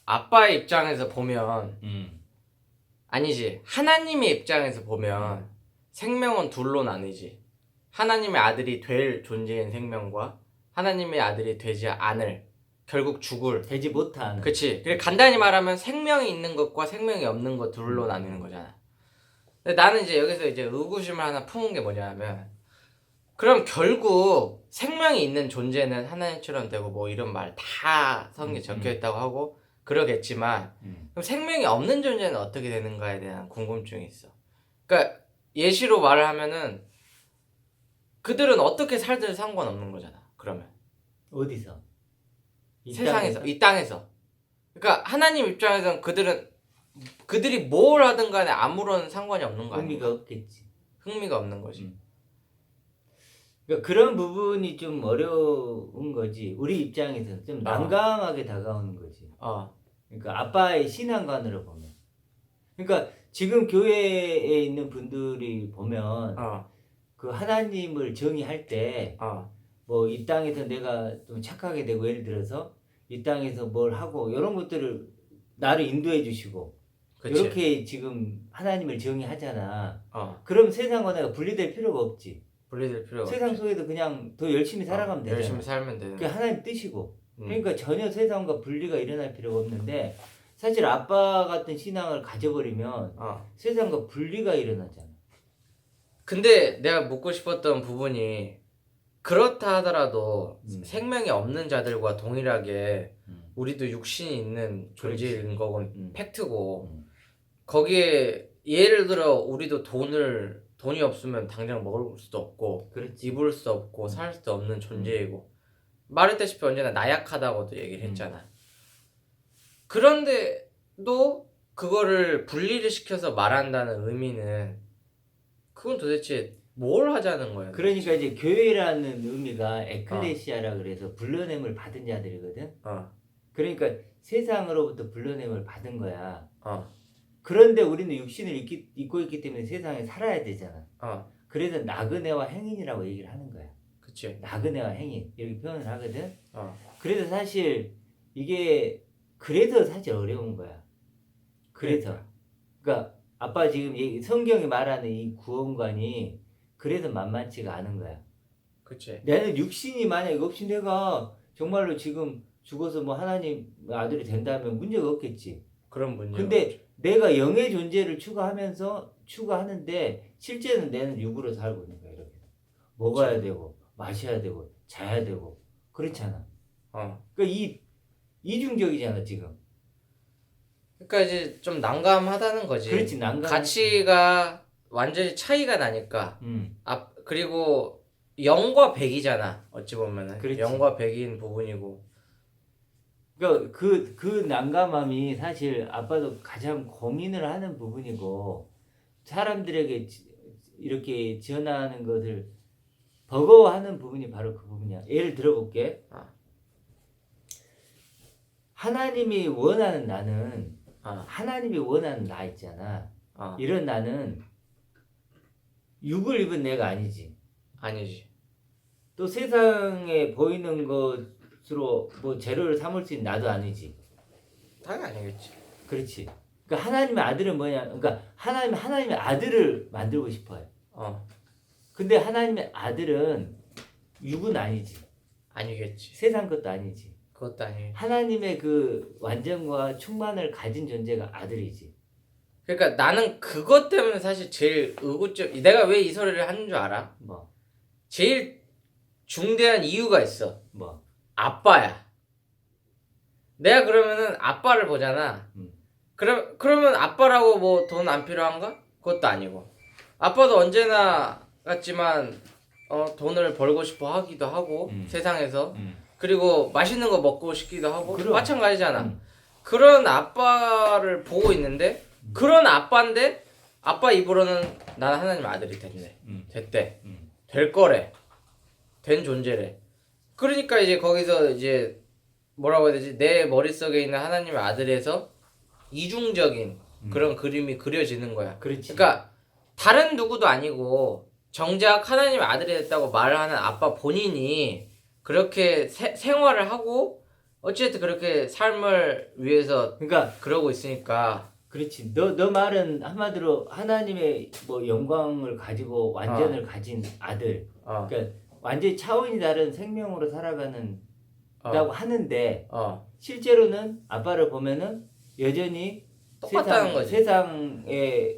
아빠의 입장에서 보면 아니지. 하나님의 입장에서 보면 생명은 둘로 나뉘지. 하나님의 아들이 될 존재인 생명과 하나님의 아들이 되지 않을, 결국 죽을, 되지 못한. 그치. 그래 간단히 말하면 생명이 있는 것과 생명이 없는 것 둘로 나뉘는 거잖아. 근데 나는 이제 여기서 이제 의구심을 하나 품은 게 뭐냐면, 그럼 결국 생명이 있는 존재는 하나님처럼 되고 뭐 이런 말 다 성경에 적혀 있다고 하고 그러겠지만, 그럼 생명이 없는 존재는 어떻게 되는가에 대한 궁금증이 있어. 그러니까 예시로 말을 하면은 그들은 어떻게 살든 상관없는 거잖아. 그러면 어디서? 세상에서, 이 땅에서. 그러니까 하나님 입장에서는 그들이 뭘 하든 간에 아무런 상관이 없는 거 아니야? 의미가 없겠지. 흥미가 없는 거지. 그러니까 그런 부분이 좀 어려운 거지. 우리 입장에서는 좀 난감하게 다가오는 거지. 그러니까 아빠의 신앙관으로 보면. 그러니까 지금 교회에 있는 분들이 보면 그 하나님을 정의할 때 뭐 이 땅에서 내가 좀 착하게 되고, 예를 들어서 이 땅에서 뭘 하고 이런 것들을 나를 인도해 주시고, 그치. 이렇게 지금 하나님을 정의하잖아. 그럼 세상과 내가 분리될 필요가 없지. 분리될 필요가 세상 없지. 속에도 그냥 더 열심히 살아가면 되잖아. 열심히 살면 되는. 그게 하나님 뜻이고. 그러니까 전혀 세상과 분리가 일어날 필요가 없는데, 사실 아빠 같은 신앙을 가져버리면 세상과 분리가 일어나잖아. 근데 내가 묻고 싶었던 부분이, 그렇다 하더라도 생명이 없는 자들과 동일하게 우리도 육신이 있는 존재인 거고 팩트고, 거기에 예를 들어 우리도 돈이 없으면 당장 먹을 수도 없고, 그렇지. 입을 수도 없고 살 수도 없는 존재이고, 말했다시피 언제나 나약하다고도 얘기를 했잖아. 그런데도 그거를 분리를 시켜서 말한다는 의미는, 그건 도대체 뭘 하자는 거야? 그러니까 이제 교회라는 의미가 에클레시아라 그래서 불러냄을 받은 자들이거든. 그러니까 세상으로부터 불러냄을 받은 거야. 그런데 우리는 육신을 입고 있기 때문에 세상에 살아야 되잖아. 그래서 나그네와 행인이라고 얘기를 하는 거야. 그치. 나그네와 행인 이렇게 표현을 하거든. 그래서 사실 이게 그래서 사실 어려운 거야. 그래서 그러니까 아빠 지금 성경이 말하는 이 구원관이 그래서 만만치가 않은 거야. 그치. 나는 육신이 만약에 없이 내가 정말로 지금 죽어서 뭐 하나님 아들이 된다면 문제가 없겠지. 그런 문제. 근데 내가 영의 존재를 추구하는데 실제는 내는 육으로 살고 있는 거야. 이렇게 먹어야 그치. 되고 마셔야 되고 자야 되고 그렇잖아. 그러니까 이중적이잖아 지금. 그러니까 이제 좀 난감하다는 거지. 그렇지, 난감. 가치가 완전히 차이가 나니까. 그리고 0과 100이잖아. 어찌 보면은. 그렇지. 0과 100인 부분이고. 그러니까 그 난감함이 사실 아빠도 가장 고민을 하는 부분이고, 사람들에게 이렇게 전하는 것을 버거워하는 부분이 바로 그 부분이야. 예를 들어볼게. 하나님이 원하는 나는, 하나님이 원하는 나 있잖아. 이런 나는 육을 입은 내가 아니지. 아니지. 또 세상에 보이는 것으로 뭐 재료를 삼을 수 있는 나도 아니지. 당연히 아니겠지. 그렇지. 그러니까 하나님의 아들은 뭐냐? 그러니까 하나님의 아들을 만들고 싶어요. 근데 하나님의 아들은 육은 아니지. 아니겠지. 세상 것도 아니지. 그것도 아니겠지. 하나님의 그 완전과 충만을 가진 존재가 아들이지. 그러니까 나는 그것 때문에 사실 제일 의구점. 내가 왜 이 소리를 하는 줄 알아? 뭐? 제일 중대한 이유가 있어. 뭐? 아빠야. 내가 그러면은 아빠를 보잖아. 그러면 아빠라고 뭐 돈 안 필요한가? 그것도 아니고. 아빠도 언제나 같지만 돈을 벌고 싶어 하기도 하고 세상에서. 그리고 맛있는 거 먹고 싶기도 하고. 그럼. 마찬가지잖아. 그런 아빠를 보고 있는데, 그런 아빠인데 아빠 입으로는 나는 하나님 아들이 됐대. 될 거래. 된 존재래. 그러니까 이제 거기서 이제 뭐라고 해야 되지? 내 머릿속에 있는 하나님의 아들에서 이중적인 그런 그림이 그려지는 거야. 그렇지. 그러니까 다른 누구도 아니고 정작 하나님의 아들이 됐다고 말하는 아빠 본인이 그렇게 생활을 하고 어쨌든 그렇게 삶을 위해서 그러니까 그러고 있으니까. 그렇지. 너 말은 한마디로 하나님의 뭐 영광을 가지고 완전을 가진 아들. 그러니까 완전히 차원이 다른 생명으로 살아가는 라고 하는데 실제로는 아빠를 보면은 여전히 똑같다는 거지. 세상에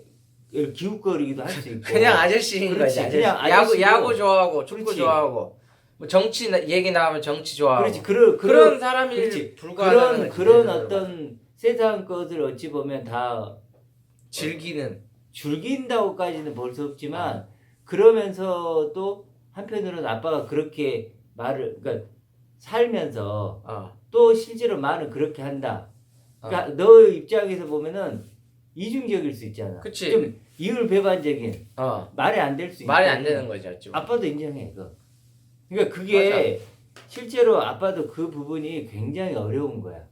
기웃거리기도 할 수 있고 그냥 아저씨인 그렇지, 거지. 아저씨. 그냥 아저씨고. 야구 좋아하고 축구 그렇지. 좋아하고 뭐 정치 얘기 나오면 정치 좋아하고. 그렇지. 그런 사람이 그렇지. 불과하다는 그런 거지. 어떤 세상 것을 어찌 보면 다 즐긴다고까지는 볼 수 없지만 그러면서도 한편으로는 아빠가 그렇게 그러니까 살면서 또 실제로 말은 그렇게 한다. 그러니까 너 입장에서 보면은 이중적일 수 있잖아. 그치. 좀 이율배반적인 말이 안 될 수 있다. 말이 안 되는 거죠. 아빠도 인정해 그거. 그러니까 그게 실제로 아빠도 그 부분이 굉장히 어려운 거야.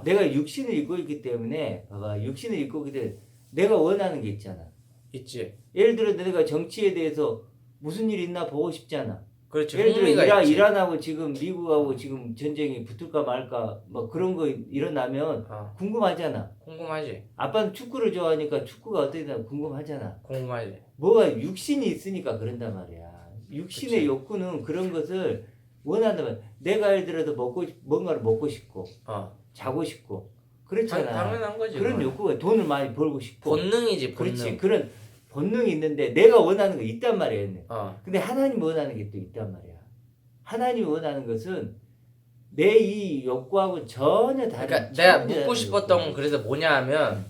내가 육신을 입고 있기 때문에 봐봐 육신을 입고 있기 때문에 내가 원하는 게 있잖아. 있지. 예를 들어 내가 정치에 대해서 무슨 일 있나 보고 싶잖아. 그렇죠. 예를 들어 있지. 이란하고 지금 미국하고 지금 전쟁이 붙을까 말까 뭐 그런 거 일어나면 궁금하잖아. 궁금하지. 아빠는 축구를 좋아하니까 축구가 어떻게 되나 궁금하잖아. 궁금하지. 뭐가 육신이 있으니까 그런단 말이야. 육신의 그치. 욕구는 그런 것을 원한다면 내가 예를 들어서 뭔가를 먹고 싶고 자고 싶고 그렇잖아. 당연한 거지. 그런 욕구가 돈을 많이 벌고 싶고 본능이지. 본능. 그렇지. 그런 본능이 있는데 내가 원하는 거 있단 말이야. 근데 하나님 원하는 게 또 있단 말이야. 하나님 원하는 것은 내 이 욕구하고 전혀 다른. 그러니까 내가 묻고 싶었던 건 그래서 뭐냐 하면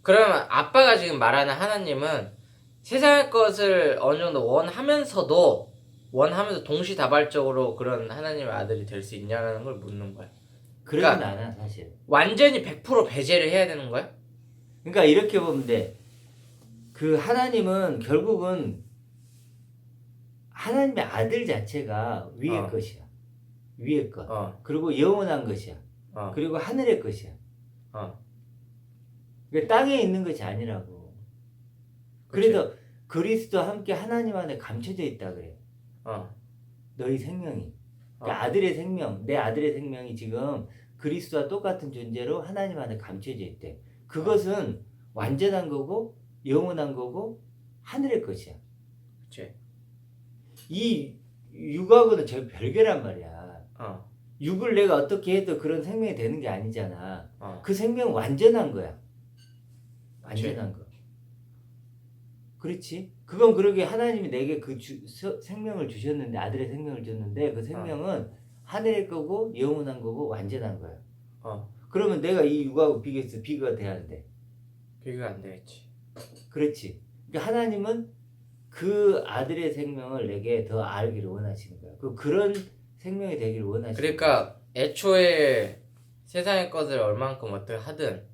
그러면 아빠가 지금 말하는 하나님은 세상의 것을 어느 정도 원하면서 동시다발적으로 그런 하나님의 아들이 될 수 있냐는 걸 묻는 거야. 그러진 그러니까 않아 사실. 완전히 100% 배제를 해야 되는 거야? 그러니까 이렇게 보면 돼. 그 하나님은 결국은 하나님의 아들 자체가 위의 것이야. 위의 것. 그리고 영원한 것이야. 그리고 하늘의 것이야. 그러니까 땅에 있는 것이 아니라고. 그래서 그리스도와 함께 하나님 안에 감춰져 있다 그래. 너희 생명이. 그러니까 아들의 생명, 내 아들의 생명이 지금 그리스도와 똑같은 존재로 하나님 안에 감춰져 있대. 그것은 완전한 거고 영원한 거고 하늘의 것이야. 그치. 이 육하고는 저 별개란 말이야. 육을 내가 어떻게 해도 그런 생명이 되는 게 아니잖아. 그 생명은 완전한 거야. 완전한 거. 그렇지? 그건 그러게 하나님이 내게 그 생명을 주셨는데 아들의 생명을 줬는데 그 생명은 하늘의 거고 영원한 거고 완전한 거야. 그러면 내가 이 육하고 비교해서 비교가 돼야 안 돼? 비교가 안 되겠지. 그렇지. 그러니까 하나님은 그 아들의 생명을 내게 더 알기를 원하시는 거야. 그런 생명이 되기를 원하시는 거야. 그러니까 애초에 세상의 것을 얼만큼 어떻게 하든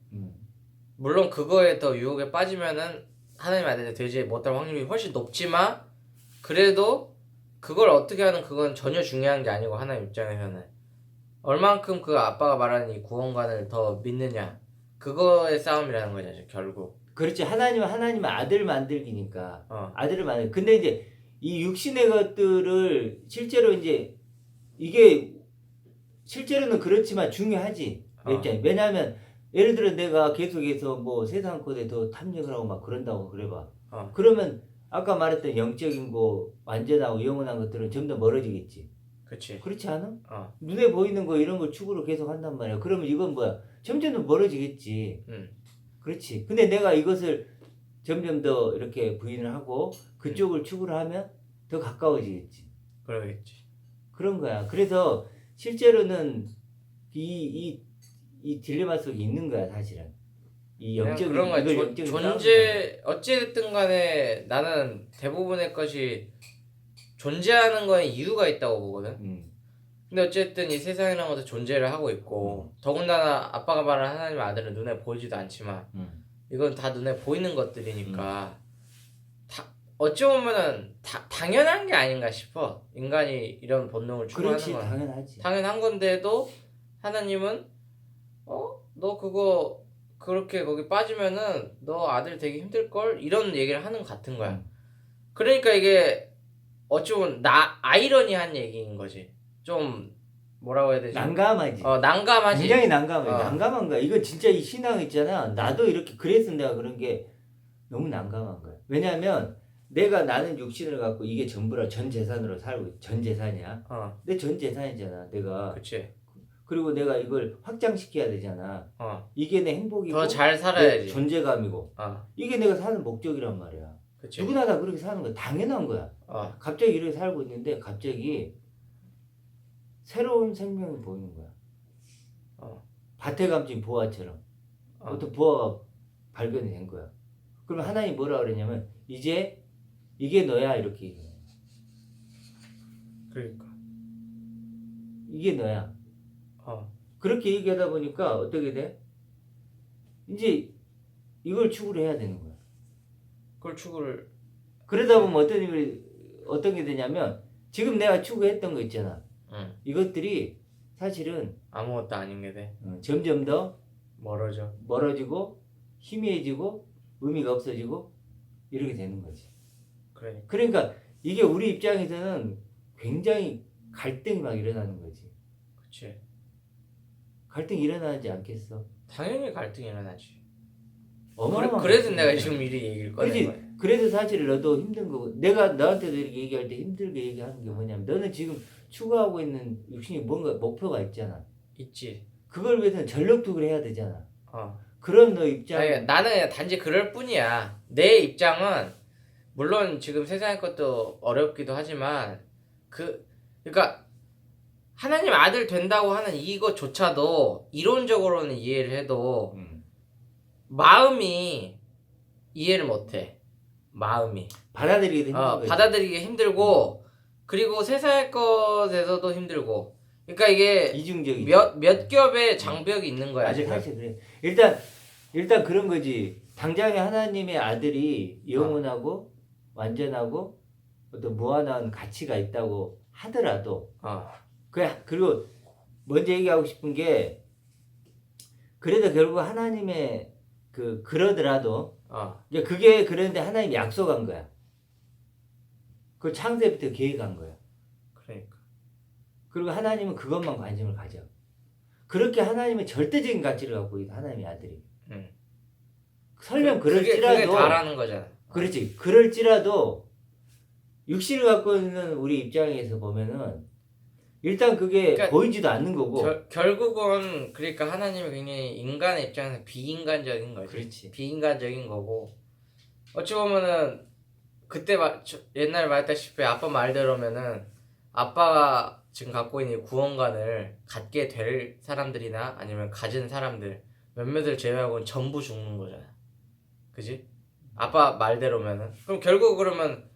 물론 그거에 더 유혹에 빠지면은 하나님 아들이 되지 못할 확률이 훨씬 높지만 그래도 그걸 어떻게 하는 그건 전혀 중요한 게 아니고 하나님 입장에서는 얼만큼 그 아빠가 말하는 이 구원관을 더 믿느냐 그거의 싸움이라는 거죠 결국. 그렇지. 하나님은 아들 만들기니까 아들을 만들. 근데 이제 이 육신의 것들을 실제로 이제 이게 실제로는 그렇지만 중요하지. 내 입장에. 왜냐하면 예를 들어 내가 계속해서 뭐 세상 것에 더 탐닉을 하고 막 그런다고 그래봐. 그러면 아까 말했던 영적인 거 완전하고 영원한 것들은 좀 더 멀어지겠지. 그렇지. 그렇지 않아? 눈에 보이는 거 이런 걸 추구로 계속 한단 말이야. 그러면 이건 뭐야? 점점 더 멀어지겠지. 그렇지. 근데 내가 이것을 점점 더 이렇게 부인을 하고 그쪽을 추구를 하면 더 가까워지겠지. 그러겠지. 그런 거야. 그래서 실제로는 이 딜레마 속에 있는 거야, 사실은. 이 영적인 그런 거야. 영적인 존재 어찌됐든 간에 나는 대부분의 것이 존재하는 거에 이유가 있다고 보거든. 근데 어쨌든 이 세상이라는 것도 존재를 하고 있고 더군다나 아빠가 말하는 하나님의 아들은 눈에 보이지도 않지만 이건 다 눈에 보이는 것들이니까 어찌 보면은 당연한 게 아닌가 싶어. 인간이 이런 본능을 추구하는 건 당연하지. 당연한 건데도 하나님은 너 그거 그렇게 거기 빠지면은 너 아들 되기 힘들걸? 이런 얘기를 하는 것 같은 거야. 그러니까 이게 어찌 보면 아이러니한 얘기인 거지. 좀 뭐라고 해야 되지? 난감하지. 난감하지. 굉장히 난감해. 난감한 거야. 이거 진짜 이 신앙 있잖아. 나도 이렇게 그래서 내가 그런 게 너무 난감한 거야. 왜냐하면 나는 육신을 갖고 이게 전부라 전 재산으로 살고 있- 전 재산이야. 내 전 재산이잖아. 내가. 그치. 그리고 내가 이걸 확장시켜야 되잖아. 이게 내 행복이고 더 잘 내 살아야지. 존재감이고 이게 내가 사는 목적이란 말이야. 그치. 누구나 다 그렇게 사는 거야. 당연한 거야. 갑자기 이렇게 살고 있는데 갑자기 새로운 생명이 보이는 거야. 밭에 감진 보화처럼 어떤 보화가 발견이 된 거야. 그러면 하나님 뭐라 그랬냐면 이제 이게 너야 이렇게 얘기해. 그러니까. 이게 너야. 그렇게 얘기하다 보니까 어떻게 돼? 이제 이걸 추구를 해야 되는 거야. 그걸 추구를. 그러다 보면 어떤 게 되냐면 지금 내가 추구했던 거 있잖아. 이것들이 사실은 아무것도 아닌 게 돼. 점점 더 멀어지고 희미해지고 의미가 없어지고 이렇게 되는 거지. 그러니까. 그러니까 이게 우리 입장에서는 굉장히 갈등이 막 일어나는 거지. 그치. 갈등이 일어나지 않겠어? 당연히 갈등이 일어나지. 어마어마한 그래서 갈등이 내가 일어나. 지금 미리 얘기를 꺼낸 그렇지. 거야. 그래서 사실 너도 힘든 거고 내가 너한테도 이렇게 얘기할 때 힘들게 얘기하는 게 뭐냐면 너는 지금 추구하고 있는 육신이 뭔가 목표가 있잖아. 있지. 그걸 위해서는 전력투구를 해야 되잖아. 어. 그런 너 입장. 아니, 나는 그냥 단지 그럴 뿐이야. 내 입장은 물론 지금 세상의 것도 어렵기도 하지만 그러니까 하나님 아들 된다고 하는 이것조차도 이론적으로는 이해를 해도 마음이 이해를 못해. 마음이 받아들이기 힘든 거지. 받아들이기 힘들고 그리고 세상의 것에서도 힘들고. 그러니까 이게 이중적이지. 몇 겹의 장벽이 있는 거야. 아직 지금. 사실 그래. 일단 그런 거지. 당장에 하나님의 아들이 영원하고 완전하고 어떤 무한한 가치가 있다고 하더라도 그리고 먼저 얘기하고 싶은 게 그래도 결국 하나님의 그러더라도 이제 그게 그런데 하나님이 약속한 거야. 그 창세부터 계획한 거야. 그러니까. 그리고 하나님은 그것만 관심을 가져. 그렇게 하나님은 절대적인 가치를 갖고 있는 하나님의 아들이. 설령 그럴지라도 그게 다라는 거잖아. 그렇지. 그럴지라도 육신을 갖고 있는 우리 입장에서 보면은 일단 그게 그러니까 보이지도 않는 거고. 결국은 그러니까 하나님이 굉장히 인간의 입장에서 비인간적인 거지. 그렇지. 비인간적인 거고 어찌 보면은 그때 옛날에 말했다시피 아빠 말대로면은 아빠가 지금 갖고 있는 구원관을 갖게 될 사람들이나 아니면 가진 사람들 몇몇을 제외하고는 전부 죽는 거잖아. 그지? 아빠 말대로면은 그럼 결국 그러면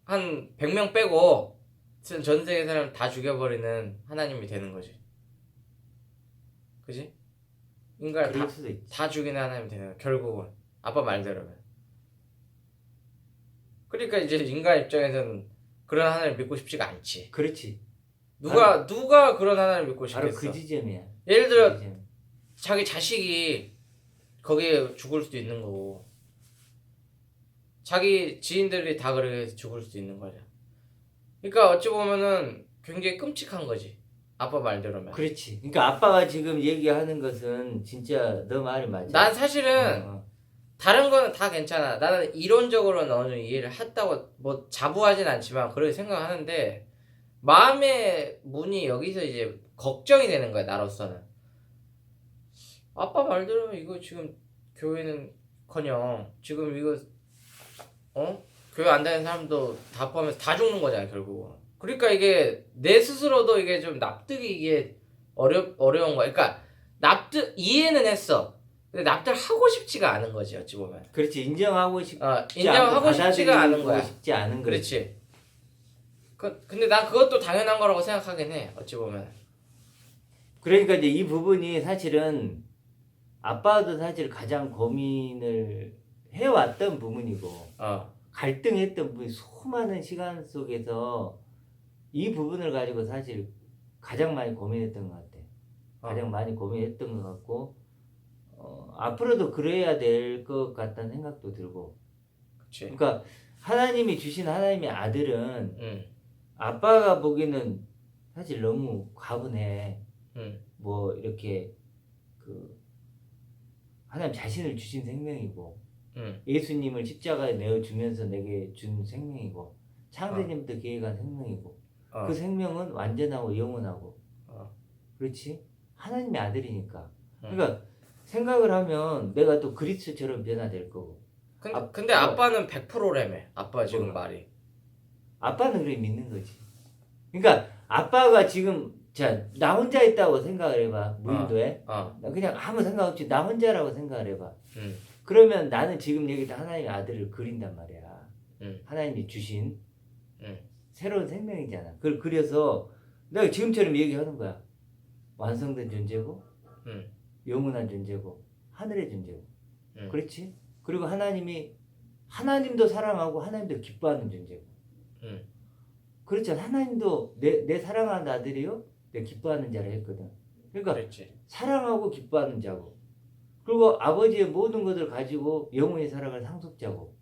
한 100명 빼고 전 세계 사람 다 죽여버리는 하나님이 되는 거지. 그지? 인간을 그럴 수도 있지. 다 죽이는 하나님이 되는 거야. 결국은 아빠 말대로면. 그러니까 이제 인간 입장에서는 그런 하나님을 믿고 싶지가 않지. 그렇지. 누가 그런 하나님을 믿고 싶겠어? 바로 그 지점이야. 예를 들어 그 지점. 자기 자식이 거기에 죽을 수도 있는 거고 자기 지인들이 다 그렇게 죽을 수도 있는 거죠. 그러니까 어찌 보면은 굉장히 끔찍한 거지. 아빠 말대로면. 그렇지. 그러니까 아빠가 지금 얘기하는 것은 진짜 너 말이 맞아. 난 사실은 다른 거는 다 괜찮아. 나는 이론적으로는 어느 정도 이해를 했다고 뭐 자부하진 않지만 그렇게 생각하는데 마음의 문이 여기서 이제 걱정이 되는 거야. 나로서는. 아빠 말대로 이거 지금 교회는커녕 지금 이거 교회 안 다니는 사람도 다 포함해서 다 죽는 거잖아 결국은. 그러니까 이게 내 스스로도 이게 좀 납득이 이게 어려운 거야. 그러니까 이해는 했어. 근데 납득하고 싶지가 않은 거지 어찌 보면. 그렇지. 인정하고 인정하고 싶지가 않은 거야. 싶지 않은 거지. 그렇지. 근데 난 그것도 당연한 거라고 생각하긴 해 어찌 보면. 그러니까 이제 이 부분이 사실은 아빠도 사실 가장 고민을 해왔던 부분이고 갈등했던 부분이 수많은 시간 속에서 이 부분을 가지고 사실 가장 많이 고민했던 것 같아. 가장 많이 고민했던 것 같고 앞으로도 그래야 될 것 같다는 생각도 들고. 그치. 그러니까 하나님이 주신 하나님의 아들은 아빠가 보기에는 사실 너무 과분해. 응. 뭐 이렇게 그 하나님 자신을 주신 생명이고 응. 예수님을 십자가에 내어 주면서 내게 준 생명이고 창세전부터 계획한 생명이고 그 생명은 완전하고 영원하고 그렇지? 하나님의 아들이니까. 그러니까 생각을 하면 내가 또 그리스도처럼 변화될 거고. 근데 아빠는 100%래며. 아빠 지금 뭐가? 말이. 아빠는 그래 믿는 거지. 그러니까 아빠가 지금 자 나 혼자 있다고 생각을 해봐. 무인도에. 나 그냥 아무 생각 없이 나 혼자라고 생각을 해봐. 그러면 나는 지금 여기다 하나님의 아들을 그린단 말이야. 하나님이 주신 새로운 생명이잖아. 그걸 그려서 내가 지금처럼 얘기하는 거야. 완성된 존재고 영원한 존재고 하늘의 존재고 그렇지? 그리고 하나님도 사랑하고 하나님도 기뻐하는 존재고 그렇잖아. 하나님도 내 사랑하는 아들이요 내 기뻐하는 자를 했거든. 그러니까 그렇지. 사랑하고 기뻐하는 자고 그리고 아버지의 모든 것을 가지고 영원히 살아갈 상속자고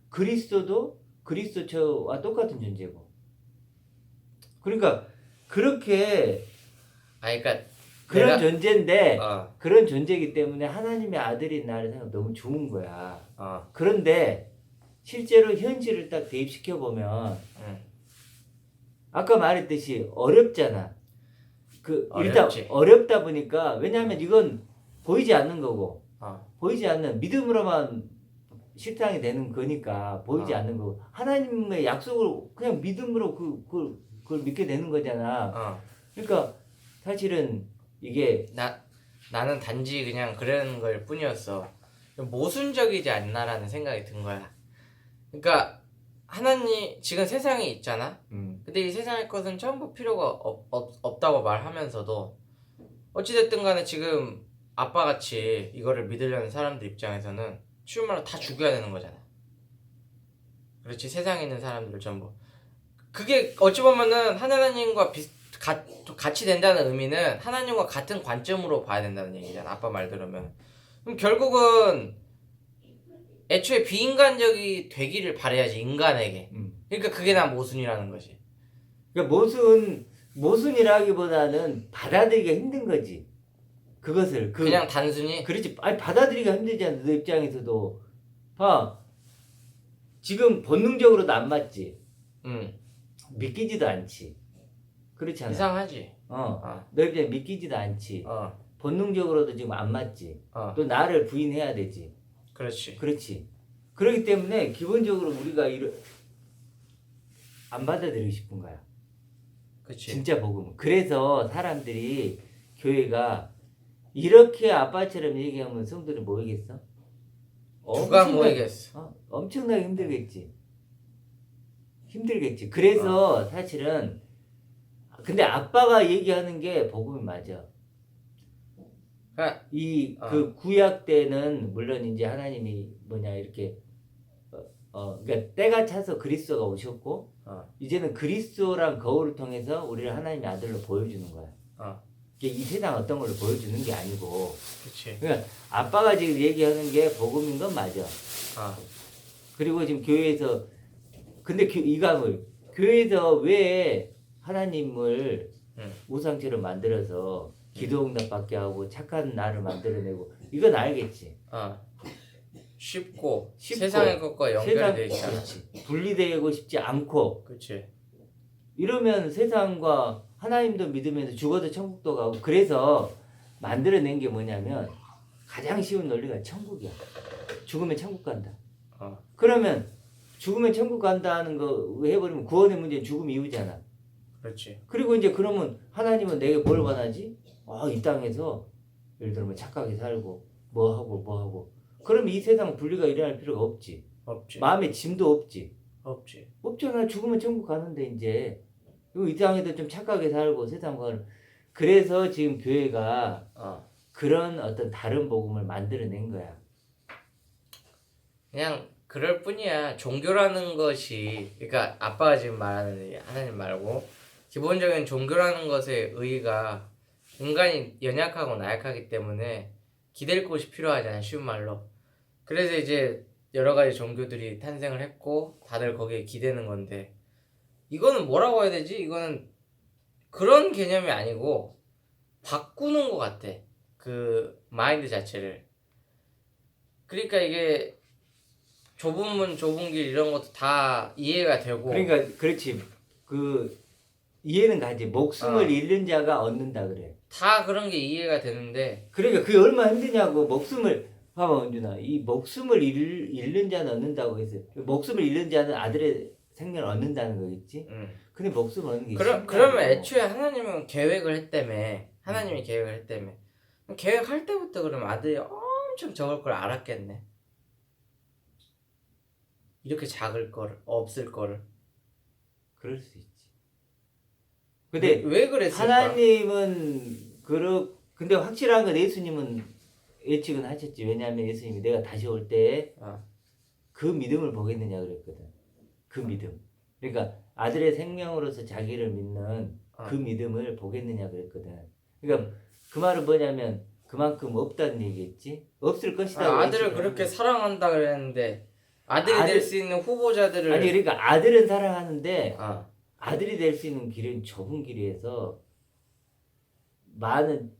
그리스도도 그리스도와 똑같은 존재고 그러니까 그렇게 그러니까 그런 존재인데 그런 존재이기 때문에 하나님의 아들인 나를 생각 너무 좋은 거야. 그런데 실제로 현실을 딱 대입시켜 보면 아까 말했듯이 어렵잖아. 일단 어렵다 보니까 왜냐하면 이건 보이지 않는 거고 보이지 않는 믿음으로만 실상이 되는 거니까 보이지 않는 거고 하나님의 약속을 그냥 믿음으로 그걸 믿게 되는 거잖아. 그러니까 사실은 이게 나는 단지 그냥 그런 걸 뿐이었어. 모순적이지 않나라는 생각이 든 거야. 그러니까 하나님 지금 세상에 있잖아. 근데 이 세상의 것은 전부 필요가 없다고 말하면서도 어찌됐든 간에 지금 아빠같이 이거를 믿으려는 사람들 입장에서는 쉬운 말로 다 죽여야 되는 거잖아. 그렇지. 세상에 있는 사람들을 전부. 그게 어찌 보면은 하나님과 같이 된다는 의미는 하나님과 같은 관점으로 봐야 된다는 얘기잖아. 아빠 말 들으면. 그럼 결국은 애초에 비인간적이 되기를 바라야지 인간에게. 그러니까 그게 난 모순이라는 거지. 그러니까 모순이라기보다는 받아들이기가 힘든 거지. 그것을 그냥 단순히. 그렇지. 아니 받아들이기가 힘들잖아. 너 입장에서도 봐. 지금 본능적으로도 안 맞지. 믿기지도 않지. 그렇지 않아? 이상하지. 너 입장에 믿기지도 않지. 본능적으로도 지금 안 맞지. 또 나를 부인해야 되지. 그렇지. 그렇기 때문에 기본적으로 우리가 안 받아들이고 싶은 거야. 그치. 진짜 복음. 그래서 사람들이 교회가 이렇게 아빠처럼 얘기하면 성도들 모이겠어? 누가 모이겠어? 엄청나게 힘들겠지. 그래서 사실은 근데 아빠가 얘기하는 게 복음이 맞아. 그 구약 때는 물론 이제 하나님이 이렇게 그러니까 때가 차서 그리스도가 오셨고 이제는 그리스도란 거울을 통해서 우리를 하나님의 아들로 보여주는 거야. 이 세상 어떤 걸로 보여주는 게 아니고. 그치. 그러니까 아빠가 지금 얘기하는 게 복음인 건 맞아. 그리고 지금 교회에서 근데 교회에서 왜 하나님을 우상처럼 만들어서 기도응답 받게 하고 착한 나를 만들어내고 이건 알겠지. 쉽고 세상의 것과 연결되어 있잖아. 분리되고 싶지 않고. 그렇지. 이러면 세상과 하나님도 믿으면서 죽어도 천국도 가고 그래서 만들어낸 게 뭐냐면 가장 쉬운 논리가 천국이야. 죽으면 천국 간다. 그러면 죽으면 천국 간다는 거 해버리면 구원의 문제는 죽음 이후잖아. 그렇지. 그리고 이제 그러면 하나님은 내게 뭘 원하지? 이 땅에서 예를 들면 착하게 살고 뭐 하고 그럼 이 세상 분리가 일어날 필요가 없지. 마음에 짐도 없지. 없잖아. 죽으면 천국 가는데 이제 이 땅에도 좀 착하게 살고 세상과 그래서 지금 교회가 그런 어떤 다른 복음을 만들어낸 거야. 그냥 그럴 뿐이야. 종교라는 것이 그러니까 아빠가 지금 말하는 하나님 말고 기본적인 종교라는 것의 의의가 인간이 연약하고 나약하기 때문에 기댈 곳이 필요하잖아. 쉬운 말로. 그래서 이제 여러 가지 종교들이 탄생을 했고 다들 거기에 기대는 건데 이거는 뭐라고 해야 되지? 이거는 그런 개념이 아니고 바꾸는 것 같아. 그 마인드 자체를. 그러니까 이게 좁은 문 좁은 길 이런 것도 다 이해가 되고. 그러니까 그렇지. 그 이해는 가지. 목숨을 잃는 자가 얻는다 그래. 다 그런 게 이해가 되는데. 그러니까 그게 얼마나 힘드냐고. 목숨을 봐봐 원준아. 이 목숨을 잃는 자는 얻는다고 했어요. 목숨을 잃는 자는 아들의 생명을 얻는다는 거겠지. 근데 목숨을 얻는 게 그러면 애초에 하나님은 계획을 했다며. 하나님이 계획을 했다며. 계획할 때부터 그러면 아들이 엄청 적을 걸 알았겠네. 이렇게 작을 거를, 없을 거를. 그럴 수 있지. 근데 왜 그랬을까? 하나님은 근데 확실한 건 예수님은 예측은 하셨지. 왜냐하면 예수님이 내가 다시 올 때 그 믿음을 보겠느냐 그랬거든. 그 믿음. 그러니까 아들의 생명으로서 자기를 믿는 그 믿음을 보겠느냐 그랬거든. 그러니까 그 말은 뭐냐면 그만큼 없다는 얘기겠지. 없을 것이다. 아들을 그렇게 사랑한다 그랬는데 아들이 될 수 있는 후보자들을. 아니 그러니까 아들은 사랑하는데 아들이 될 수 있는 길은 좁은 길이어서 많은.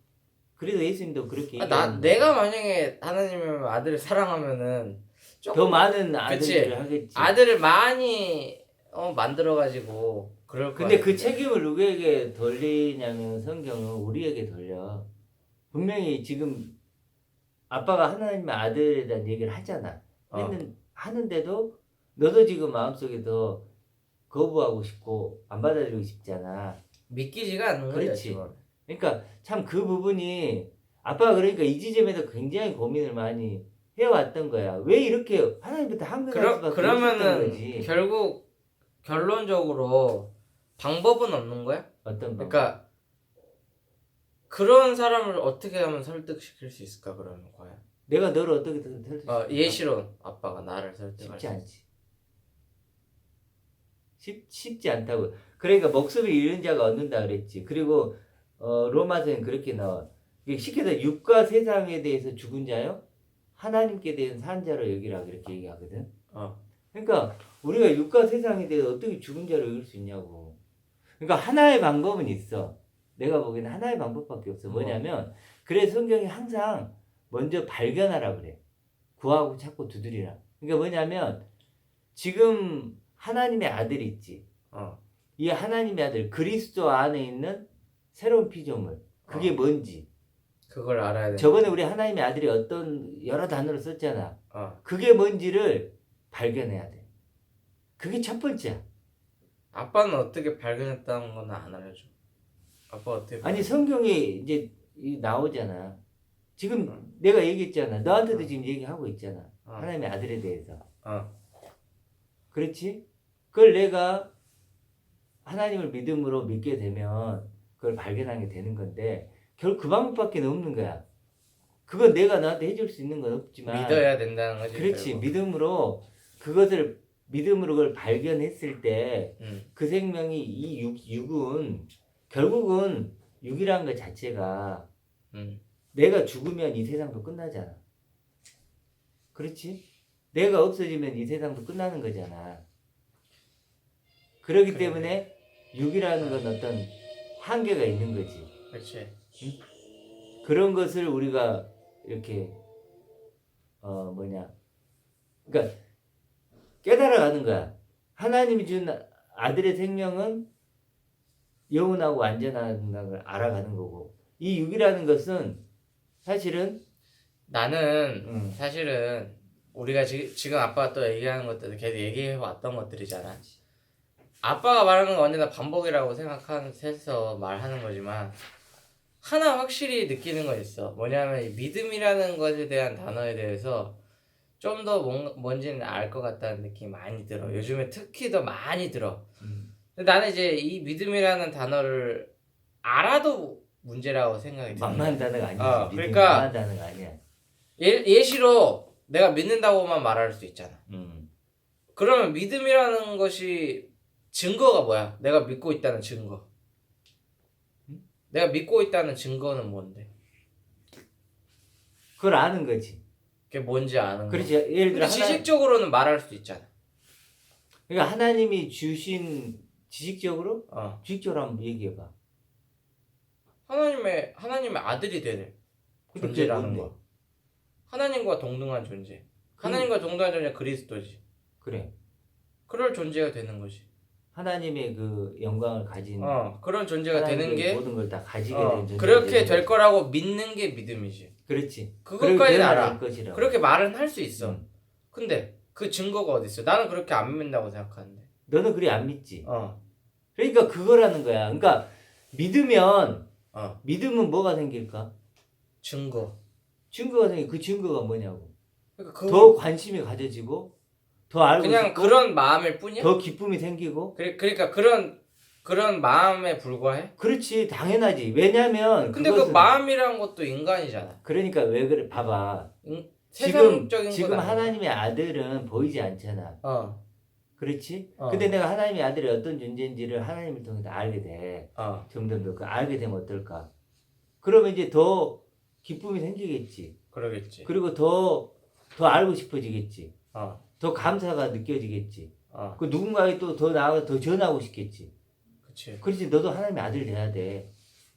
그래도 예수님도 그렇게 내가 만약에 하나님의 아들을 사랑하면은 더 많은 아들들을 하겠지. 아들을 많이 만들어가지고 그럴 거야. 근데 그 책임을 누구에게 돌리냐면 성경은 우리에게 돌려. 분명히 지금 아빠가 하나님의 아들에 대한 얘기를 하잖아. 하는데도 너도 지금 마음속에 더 거부하고 싶고 안 받아들이고 싶잖아. 믿기지가 않는 거야. 그렇지. 그러니까 참 그 부분이 아빠가 그러니까 이 지점에서 굉장히 고민을 많이 해왔던 거야. 왜 이렇게 하나님부터 한결할 수밖에 없었던 그러면은 거지. 결국 결론적으로 방법은 없는 거야? 어떤 방법? 그러니까 그런 사람을 어떻게 하면 설득시킬 수 있을까 그러면 과연? 내가 너를 어떻게 설득시킬까? 예시로 아빠가 나를 설득할 쉽지 않지. 쉽지 않다고. 그러니까 목숨을 잃은 자가 얻는다 그랬지. 그리고 로마서엔 그렇게 나와. 쉽게 해서 육과 세상에 대해서 죽은 자요 하나님께 대한 산 자로 여기라 그렇게 얘기하거든. 그러니까 우리가 육과 세상에 대해서 어떻게 죽은 자로 여길 수 있냐고. 그러니까 하나의 방법은 있어. 내가 보기에는 하나의 방법밖에 없어. 뭐냐면 그래 성경이 항상 먼저 발견하라 그래. 구하고 찾고 두드리라. 그러니까 뭐냐면 지금 하나님의 아들 있지. 이 하나님의 아들 그리스도 안에 있는 새로운 피조물. 그게 뭔지. 그걸 알아야 돼. 저번에 우리 하나님의 아들이 어떤 여러 단어를 썼잖아. 그게 뭔지를 발견해야 돼. 그게 첫 번째야. 아빠는 어떻게 발견했다는 건 안 알려줘. 아빠 어떻게? 아니 성경이 이제 나오잖아. 지금 내가 얘기했잖아. 너한테도 지금 얘기하고 있잖아. 하나님의 아들에 대해서. 그렇지? 그걸 내가 하나님을 믿음으로 믿게 되면 그걸 발견하게 되는 건데 결국 그 방법밖에 없는 거야. 그건 내가 너한테 해줄 수 있는 건 없지만 믿어야 된다는 거지. 그렇지. 결국. 믿음으로 그걸 발견했을 때 그 생명이 이 육은 결국은 육이라는 것 자체가 내가 죽으면 이 세상도 끝나잖아. 그렇지? 내가 없어지면 이 세상도 끝나는 거잖아. 그렇기 때문에 육이라는 건 어떤 한계가 있는 거지. 그렇지. 그런 것을 우리가 이렇게 그러니까 깨달아가는 거야. 하나님이 준 아들의 생명은 영원하고 안전한 걸 알아가는 거고 이 육이라는 것은 사실은 나는 사실은 우리가 지금 아빠가 또 얘기하는 것들 계속 얘기해 왔던 것들이잖아. 아빠가 말하는 건 언제나 반복이라고 생각해서 말하는 거지만 하나 확실히 느끼는 건 있어. 뭐냐면 이 믿음이라는 것에 대한 단어에 대해서 좀 더 뭔지는 알 것 같다는 느낌이 많이 들어. 요즘에 특히 더 많이 들어. 근데 나는 이제 이 믿음이라는 단어를 알아도 문제라고 생각이 들어. 만만한 단어가 아니지. 그러니까 만만한 단어가 아니야. 예시로 내가 믿는다고만 말할 수 있잖아. 그러면 믿음이라는 것이 증거가 뭐야? 내가 믿고 있다는 증거. 내가 믿고 있다는 증거는 뭔데? 그걸 아는 거지. 그게 뭔지 아는 거. 그렇지. 예를 들어 지식적으로는 말할 수 있잖아. 그러니까 하나님이 주신 지식적으로 어. 지식적으로 한번 얘기해봐. 하나님의 아들이 될 근데 존재라는 그게 거. 하나님과 동등한 존재. 하나님과 동등한 존재 그리스도지. 그래. 그럴 존재가 되는 거지. 하나님의 그 영광을 가진 그런 존재가 되는 하나님의 게 모든 걸 다 가지게 된 존재가 그렇게 되는 될 거지. 거라고 믿는 게 믿음이지. 그렇지. 그것까지는 알아. 것이라고. 그렇게 말은 할 수 있어. 응. 근데 그 증거가 어디 있어? 나는 그렇게 안 믿는다고 생각하는데. 너는 그리 안 믿지. 어. 그러니까 그거라는 거야. 그러니까 믿으면 어. 믿으면 뭐가 생길까? 증거. 증거가 생기. 그 증거가 뭐냐고. 그러니까 더 관심이 가져지고 더 알고 그냥 싶고 그런 마음일 뿐이야? 더 기쁨이 생기고. 그러니까 그런 마음에 불과해? 그렇지, 당연하지. 왜냐면 근데 그 마음이란 것도 인간이잖아. 그러니까 왜 그래? 봐봐. 세상적인 지금 건 아니야. 하나님의 아들은 보이지 않잖아. 그렇지? 근데 내가 하나님의 아들이 어떤 존재인지를 하나님을 통해서 알게 돼. 점점 더 알게 되면 어떨까? 그러면 이제 더 기쁨이 생기겠지. 그러겠지. 그리고 더 알고 싶어지겠지. 어. 더 감사가 느껴지겠지. 어. 그 누군가에 또 더 나아가 더 전하고 싶겠지. 그치. 그렇지. 너도 하나님의 아들 돼야 돼.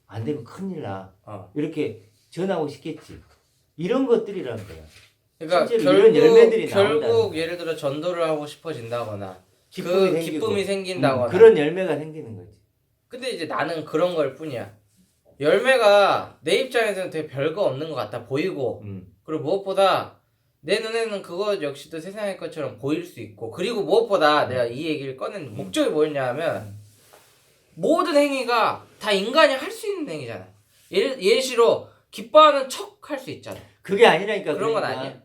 안 되면 큰일 나. 이렇게 전하고 싶겠지. 이런 것들이란 거야. 그러니까 실제로 이런 열매들이 결국 나온다는 예를 들어 전도를 하고 싶어진다거나 기쁨이 기쁨이 생긴다거나 그런 열매가 생기는 거지. 근데 이제 나는 그런 걸 뿐이야. 열매가 내 입장에서는 되게 별거 없는 것 같아 보이고 그리고 무엇보다 내 눈에는 그것 역시도 세상의 것처럼 보일 수 있고 그리고 무엇보다 내가 이 얘기를 꺼낸 목적이 뭐였냐 하면 모든 행위가 다 인간이 할 수 있는 행위잖아. 예시로 기뻐하는 척 할 수 있잖아. 그게 아니라니까. 그런 건 그러니까. 아니야.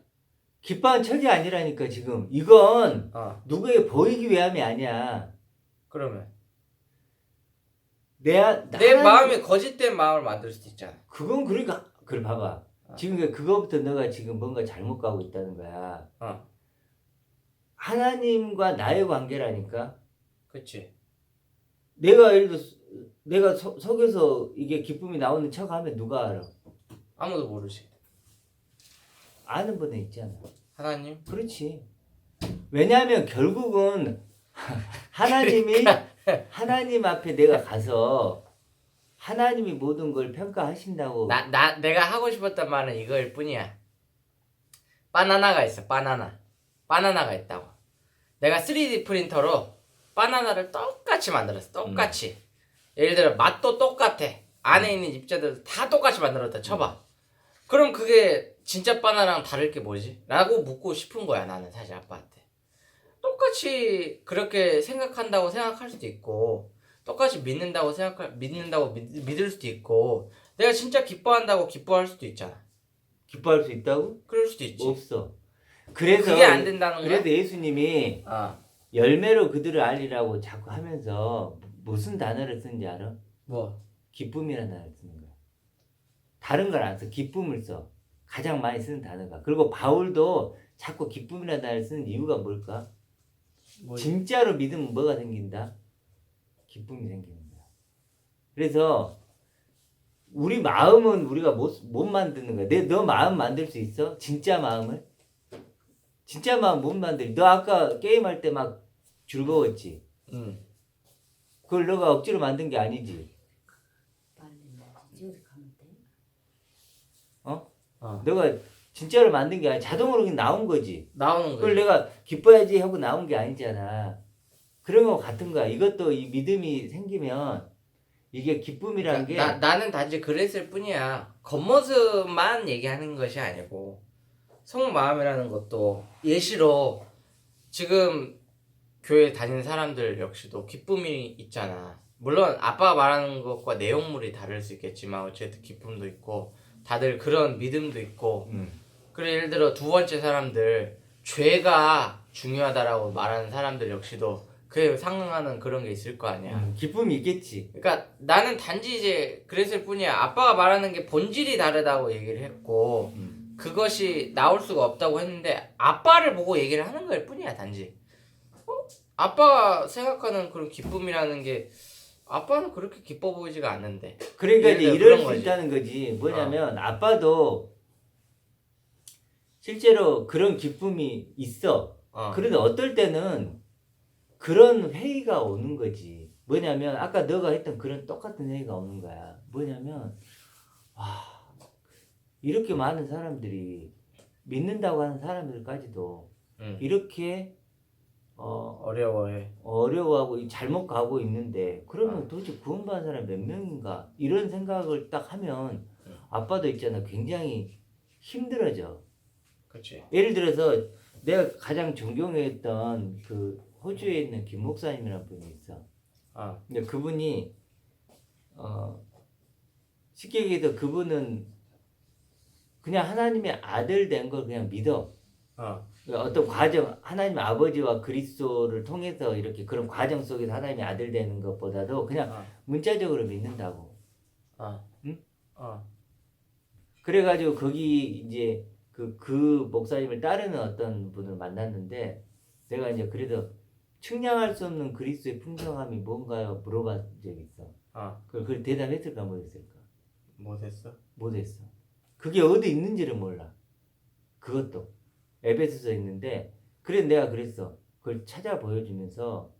기뻐하는 척이 아니라니까 지금. 이건 누구에게 보이기 위함이 아니야. 그러면 내 마음이 거짓된 마음을 만들 수도 있잖아. 그건 그러니까 그래 봐봐. 지금 그거부터 너가 지금 뭔가 잘못 가고 있다는 거야. 하나님과 나의 관계라니까. 그렇지. 내가 예를 들어 내가 속에서 이게 기쁨이 나오는 척하면 누가 알아? 아무도 모르지. 아는 분은 있잖아. 하나님? 그렇지. 왜냐하면 결국은 하나님이 하나님 앞에 내가 가서 하나님이 모든 걸 평가하신다고. 내가 하고 싶었던 말은 이거일 뿐이야. 바나나가 있어. 바나나가 있다고. 내가 3D 프린터로 바나나를 똑같이 만들었어. 똑같이. 예를 들어 맛도 똑같아. 안에 있는 입자들 다 똑같이 만들었다 쳐봐. 그럼 그게 진짜 바나나랑 다를 게 뭐지? 라고 묻고 싶은 거야 나는 사실 아빠한테. 똑같이 그렇게 생각한다고 생각할 수도 있고 똑같이 믿는다고 믿을 수도 있고 내가 진짜 기뻐한다고 기뻐할 수도 있잖아. 기뻐할 수 있다고? 그럴 수도 있지. 없어. 그래서 그게 안 된다는 거야? 그래도 예수님이 열매로 그들을 알리라고 자꾸 하면서 무슨 단어를 쓴지 알아? 뭐? 기쁨이라는 단어를 쓰는 거야. 다른 걸 안 써. 기쁨을 써. 가장 많이 쓰는 단어가. 그리고 바울도 자꾸 기쁨이라는 단어를 쓰는 이유가 뭘까? 진짜로 믿으면 뭐가 생긴다? 기쁨이 생기는 거야. 그래서 우리 마음은 우리가 못 만드는 거야. 너 마음 만들 수 있어? 진짜 마음을? 진짜 마음 못 만들. 너 아까 게임할 때 막 즐거웠지? 그걸 너가 억지로 만든 게 아니지? 너가 진짜로 만든 게 아니야. 자동으로 그냥 나온 거지. 나오는 거지. 그걸 내가 기뻐야지 하고 나온 게 아니잖아. 그런 거 같은 거야. 이것도 이 믿음이 생기면 이게 기쁨이라는 게 나는 단지 그랬을 뿐이야. 겉모습만 얘기하는 것이 아니고 속마음이라는 것도 예시로 지금 교회 다니는 사람들 역시도 기쁨이 있잖아. 물론 아빠가 말하는 것과 내용물이 다를 수 있겠지만 어쨌든 기쁨도 있고 다들 그런 믿음도 있고 그래 예를 들어 두 번째 사람들 죄가 중요하다라고 말하는 사람들 역시도 그에 상응하는 그런 게 있을 거 아니야. 기쁨이 있겠지. 그러니까 나는 단지 이제 그랬을 뿐이야. 아빠가 말하는 게 본질이 다르다고 얘기를 했고 그것이 나올 수가 없다고 했는데 아빠를 보고 얘기를 하는 거일 뿐이야 단지. 아빠가 생각하는 그런 기쁨이라는 게 아빠는 그렇게 기뻐 보이지가 않는데. 그러니까 이제 이럴 수 있다는 거지. 뭐냐면 아빠도 실제로 그런 기쁨이 있어. 그런데 어떨 때는 그런 회의가 오는 거지. 뭐냐면 아까 너가 했던 그런 똑같은 회의가 오는 거야. 뭐냐면 와 이렇게 많은 사람들이 믿는다고 하는 사람들까지도 이렇게 어려워하고 잘못 가고 있는데 그러면 도대체 구원받은 사람이 몇 명인가 이런 생각을 딱 하면 아빠도 있잖아 굉장히 힘들어져. 그렇지. 예를 들어서 내가 가장 존경했던 그 호주에 있는 김 목사님이라는 분이 있어. 근데 그분이 쉽게 얘기해서 그분은 그냥 하나님의 아들 된 걸 그냥 믿어. 그러니까 어떤 과정, 하나님 아버지와 그리스도를 통해서 이렇게 그런 과정 속에서 하나님의 아들 되는 것보다도 그냥 문자적으로 믿는다고. 응? 그래가지고 거기 이제 그 목사님을 따르는 어떤 분을 만났는데 내가 이제 그래도 측량할 수 없는 그리스도의 풍성함이 뭔가요? 물어본 적이 있어. 그걸 대답했을까 못했을까? 못했어. 그게 어디 있는지를 몰라. 그것도 에베소서에 있는데 그래서 내가 그랬어. 그걸 찾아 보여주면서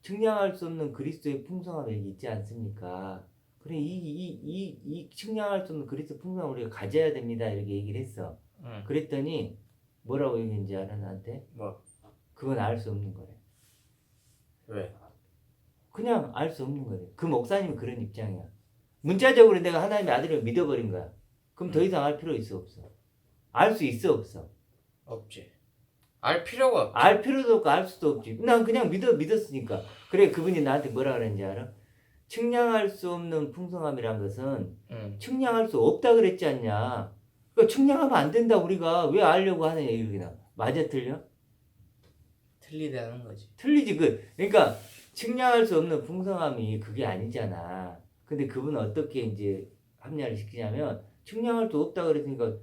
측량할 수 없는 그리스도의 풍성함이 여기 있지 않습니까? 그래 이 측량할 수 없는 그리스도 풍성함을 우리가 가져야 됩니다. 이렇게 얘기를 했어. 그랬더니 뭐라고 얘기했는지 알아 나한테? 그건 알 수 없는 거래. 왜? 그냥 알 수 없는 거래. 그 목사님은 그런 입장이야. 문자적으로 내가 하나님의 아들을 믿어버린 거야. 그럼 더 이상 알 필요 있어 없어? 알 수 있어 없어? 없지. 알 필요가 없지. 알 필요도 없고 알 수도 없지. 난 그냥 믿었으니까. 그래 그분이 나한테 뭐라 그랬는지 알아? 측량할 수 없는 풍성함이란 것은 측량할 수 없다 그랬지 않냐. 그러니까 측량하면 안 된다 우리가 왜 알려고 하느냐 이러기나. 맞아 틀려? 틀리다는 거지. 틀리지. 그러니까 측량할 수 없는 풍성함이 그게 아니잖아. 근데 그분은 어떻게 이제 합리화를 시키냐면 측량할 수 없다 그랬으니까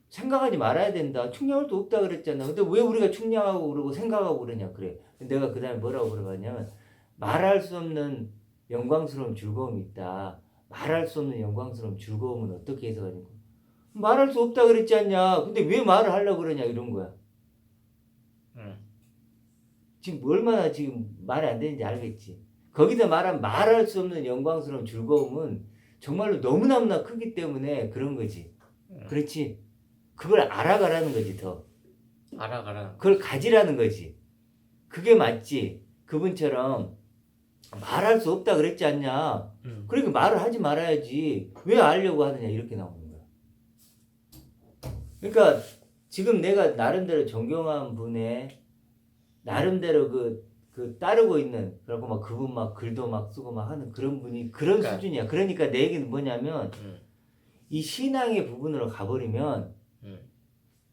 생각하지 말아야 된다. 측량할 수 없다 그랬잖아. 근데 왜 우리가 측량하고 그러고 생각하고 그러냐 그래. 내가 그 다음에 뭐라고 물어봤냐면 말할 수 없는 영광스러운 즐거움이 있다. 말할 수 없는 영광스러운 즐거움은 어떻게 해석하냐고. 말할 수 없다 그랬지 않냐. 근데 왜 말을 하려고 그러냐 이런 거야. 지금 얼마나 지금 말이 안 되는지 알겠지. 거기서 말한 말할 수 없는 영광스러운 즐거움은 정말로 너무너무나 크기 때문에 그런 거지. 그렇지. 그걸 알아가라는 거지 더. 알아가라. 그걸 가지라는 거지. 그게 맞지. 그분처럼 말할 수 없다 그랬지 않냐. 그러니까 말을 하지 말아야지. 왜 알려고 하느냐 이렇게 나오는 거야. 그러니까 지금 내가 나름대로 존경한 분의 나름대로 그 따르고 있는 그리고 막 그분 막 글도 막 쓰고 막 하는 그런 분이 그런 그러니까. 수준이야. 그러니까 내 얘기는 뭐냐면 이 신앙의 부분으로 가버리면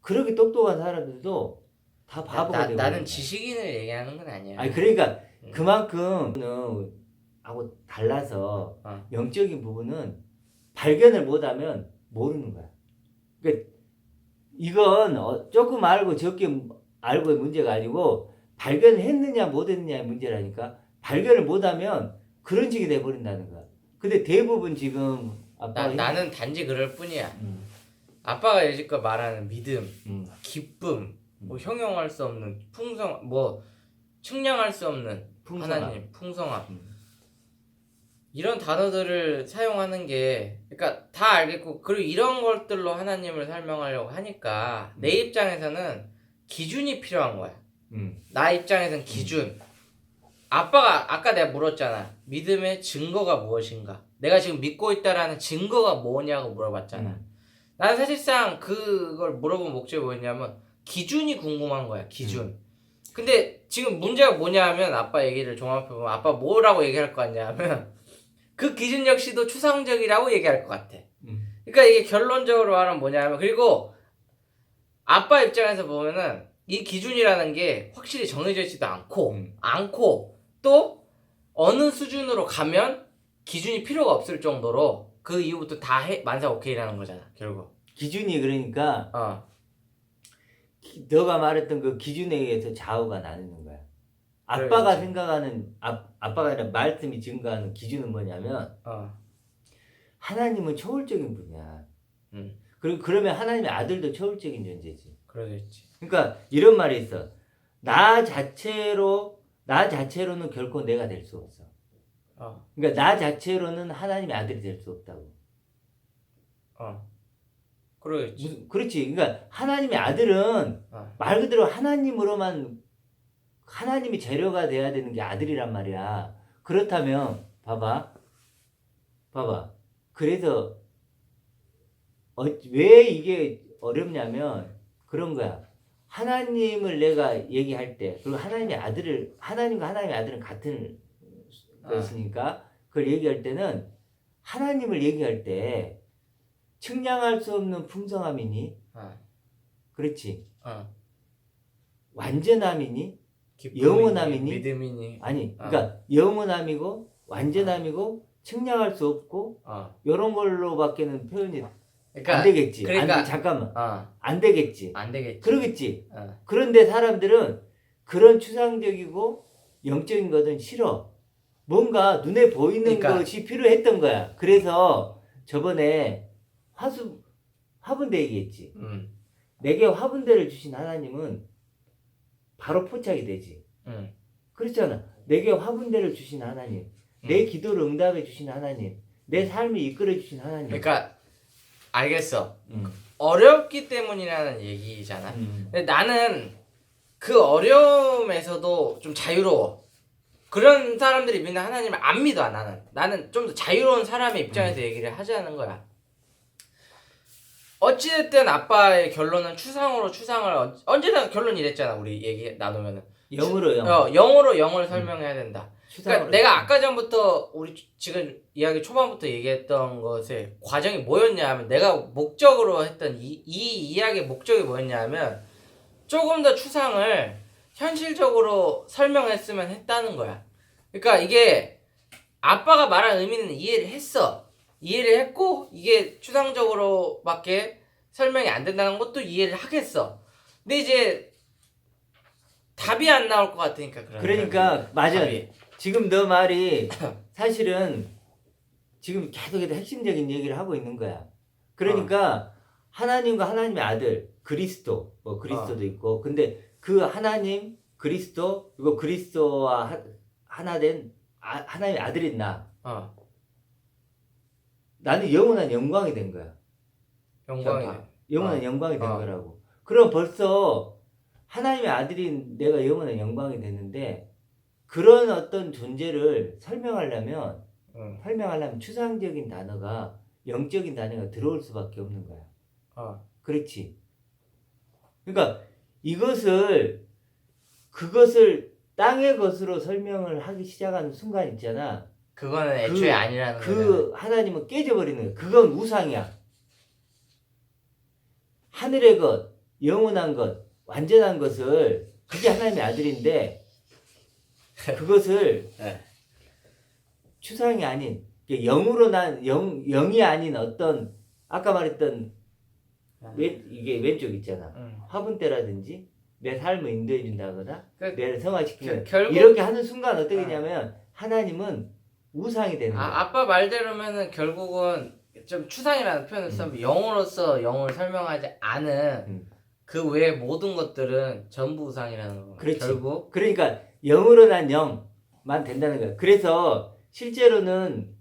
그렇게 똑똑한 사람들도 다 바보가 되고 나는 지식인을 얘기하는 건 아니야. 아니 그러니까 그만큼 하고 달라서 영적인 부분은 발견을 못하면 모르는 거야. 그러니까 이건 조금 알고 적게 알고의 문제가 아니고 발견을 했느냐 못했느냐의 문제라니까. 발견을 못하면 그런 식이 돼버린다는 거야. 근데 대부분 지금 나는 단지 그럴 뿐이야. 아빠가 여지껏 말하는 믿음, 기쁨, 뭐 형용할 수 없는 풍성, 뭐 측량할 수 없는 풍성함. 하나님, 풍성함 이런 단어들을 사용하는 게 그러니까 다 알겠고 그리고 이런 것들로 하나님을 설명하려고 하니까 내 입장에서는 기준이 필요한 거야. 나 입장에서는 기준. 아빠가 아까 내가 물었잖아. 믿음의 증거가 무엇인가? 내가 지금 믿고 있다라는 증거가 뭐냐고 물어봤잖아. 나는 사실상 그걸 물어본 목적이 뭐였냐면 기준이 궁금한 거야. 기준. 근데 지금 문제가 뭐냐 하면 아빠 얘기를 종합해보면 아빠 뭐라고 얘기할 것 같냐 하면 그 기준 역시도 추상적이라고 얘기할 것 같아. 그러니까 이게 결론적으로 말하면 뭐냐 하면 그리고 아빠 입장에서 보면은 이 기준이라는 게 확실히 정해져 있지도 않고 또 어느 수준으로 가면 기준이 필요가 없을 정도로 그 이후부터 다 만사 오케이라는 거잖아 결국. 기준이 그러니까 너가 말했던 그 기준에 의해서 좌우가 나누는 거야. 아빠가 그렇지. 생각하는 아빠가 아니라 말씀이 증거하는 기준은 뭐냐면 하나님은 초월적인 분이야. 그리고 그러면 하나님의 아들도 초월적인 존재지. 그러겠지. 그러니까 이런 말이 있어. 나 자체로는 결코 내가 될 수 없어. 그러니까 나 자체로는 하나님의 아들이 될 수 없다고. 그러겠지. 그렇지. 그러니까 하나님의 아들은 말 그대로 하나님으로만 하나님이 재료가 돼야 되는 게 아들이란 말이야. 그렇다면 봐봐. 그래서 왜 이게 어렵냐면 그런 거야. 하나님을 내가 얘기할 때 그리고 하나님과 하나님의 아들은 같은 것이니까 그걸 얘기할 때는 하나님을 얘기할 때 측량할 수 없는 풍성함이니 그렇지. 완전함이니 영원함이니 믿음이니 아니 그러니까 영원함이고 완전함이고 측량할 수 없고 이런 걸로밖에는 표현이 그러니까, 안 되겠지. 그러니까 잠깐만. 안 되겠지. 안 되겠지. 그러겠지. 그런데 사람들은 그런 추상적이고 영적인 것은 싫어. 뭔가 눈에 보이는 그러니까. 것이 필요했던 거야. 그래서 저번에 화분대 얘기했지. 내게 화분대를 주신 하나님은 바로 포착이 되지. 그렇잖아. 내게 화분대를 주신 하나님, 내 기도를 응답해 주신 하나님, 내 삶을 이끌어 주신 하나님. 그러니까 알겠어. 어렵기 때문이라는 얘기잖아. 근데 나는 그 어려움에서도 좀 자유로워. 그런 사람들이 믿는 하나님을 안 믿어. 나는 좀 더 자유로운 사람의 입장에서 얘기를 하자는 거야. 어찌됐든 아빠의 결론은 추상으로 추상을 언제나 결론 이랬잖아. 우리 얘기 나누면은 0으로 0. 0으로 0을 설명해야 된다. 그러니까 추상으로 내가 아까 전부터 우리 지금 이야기 초반부터 얘기했던 것의 과정이 뭐였냐 하면 내가 목적으로 했던 이 이야기의 목적이 뭐였냐 하면 조금 더 추상을 현실적으로 설명했으면 했다는 거야. 그러니까 이게 아빠가 말한 의미는 이해를 했어. 이해를 했고 이게 추상적으로밖에 설명이 안 된다는 것도 이해를 하겠어. 근데 이제 답이 안 나올 것 같으니까 그러니까 맞아. 답이. 지금 너 말이 사실은 지금 계속해서 핵심적인 얘기를 하고 있는 거야. 그러니까 하나님과 하나님의 아들 그리스도 뭐 그리스도도 있고 근데 그 하나님 그리스도 그리고 그리스도와 하나 된 하나님의 아들인 나는 영원한 영광이 된 거야. 영원한 영광이 된 거라고. 그럼 벌써 하나님의 아들인 내가 영원한 영광이 됐는데 그런 어떤 존재를 설명하려면 추상적인 단어가 영적인 단어가 들어올 수밖에 없는 거야. 그렇지. 그러니까 그것을 땅의 것으로 설명을 하기 시작하는 순간 있잖아. 그거는 애초에 아니라는 그 하나님은 깨져버리는 거야. 그건 우상이야. 하늘의 것, 영원한 것, 완전한 것을 그게 하나님의 아들인데 그것을 추상이 아닌 영으로 영이 아닌 어떤 아까 말했던 이게 왼쪽 있잖아. 화분대라든지 내 삶을 인도해 준다거나 내를 성화시키는 이렇게 하는 순간 어떻게 되냐면 하나님은 우상이 되는 거야. 아빠 말대로면은 결국은 좀 추상이라는 표현을 쓰면 영으로서 영을 설명하지 않은 그 외의 모든 것들은 전부 우상이라는 거야. 그렇지. 결국 그러니까 영으로 난 영만 된다는 거야. 그래서 실제로는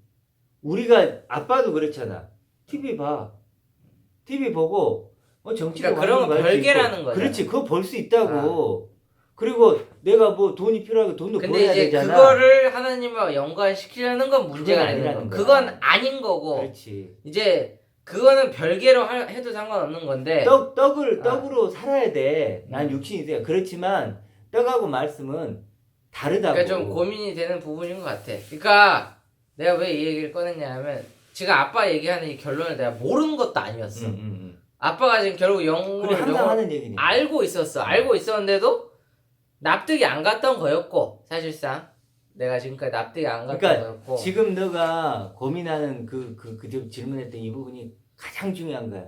우리가 아빠도 그렇잖아. TV 봐. TV 보고 정치도 그러니까 그런 거 별개라는 거야. 그렇지. 그거 볼 수 있다고. 그리고 내가 뭐 돈이 필요하고 돈도 근데 벌어야 이제 되잖아. 그거를 하나님과 연관시키려는 건 문제가 그건 되는 아니라는 거. 거야. 그건 아닌 거고. 그렇지. 이제 그거는 별개로 해도 상관없는 건데. 떡으로 살아야 돼. 난 육신이 있어요. 그렇지만 떡하고 말씀은 다르다고. 그러니까 좀 고민이 되는 부분인 것 같아. 그러니까 내가 왜 이 얘기를 꺼냈냐면 지금 아빠 얘기하는 이 결론을 내가 모르는 것도 아니었어. 아빠가 지금 결국 영어를 항상 하는 얘기니. 알고 있었어. 알고 있었는데도 납득이 안 갔던 거였고 사실상 내가 지금까지 납득이 안 갔던 거였고. 지금 너가 고민하는 그 질문했던 이 부분이 가장 중요한 거야.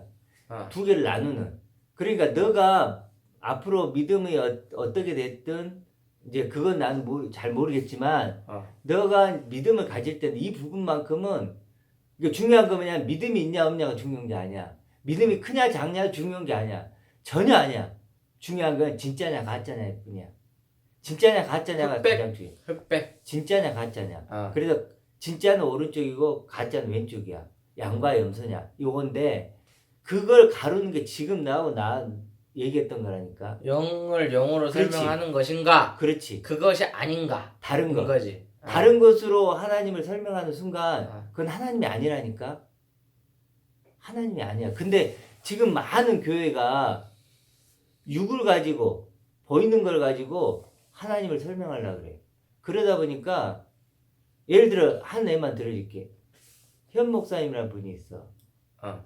두 개를 나누는. 그러니까 너가 앞으로 믿음이 어떻게 됐든 이제 그건 나는 잘 모르겠지만 너가 믿음을 가질 때는 이 부분만큼은 이게 중요한 거 뭐냐 믿음이 있냐 없냐가 중요한 게 아니야. 믿음이 크냐 작냐 중요한 게 아니야. 전혀 아니야. 중요한 건 진짜냐 가짜냐일 뿐이야. 진짜냐 가짜냐가 가장 중요해. 흑백. 진짜냐 가짜냐. 그래서 진짜는 오른쪽이고 가짜는 왼쪽이야. 양과 염소냐 요건데 그걸 가르는 게 지금 나하고 나 얘기했던 거라니까. 영을 영으로 그렇지. 설명하는 것인가? 그렇지. 그것이 아닌가? 다른 거. 거지. 다른 것으로 하나님을 설명하는 순간 어. 그건 하나님이 아니라니까. 하나님이 아니야. 근데 지금 많은 교회가 육을 가지고 보이는 걸 가지고 하나님을 설명하려고 그래. 그러다 보니까 예를 들어 한 애만 들어줄게. 현 목사님이라는 분이 있어. 어.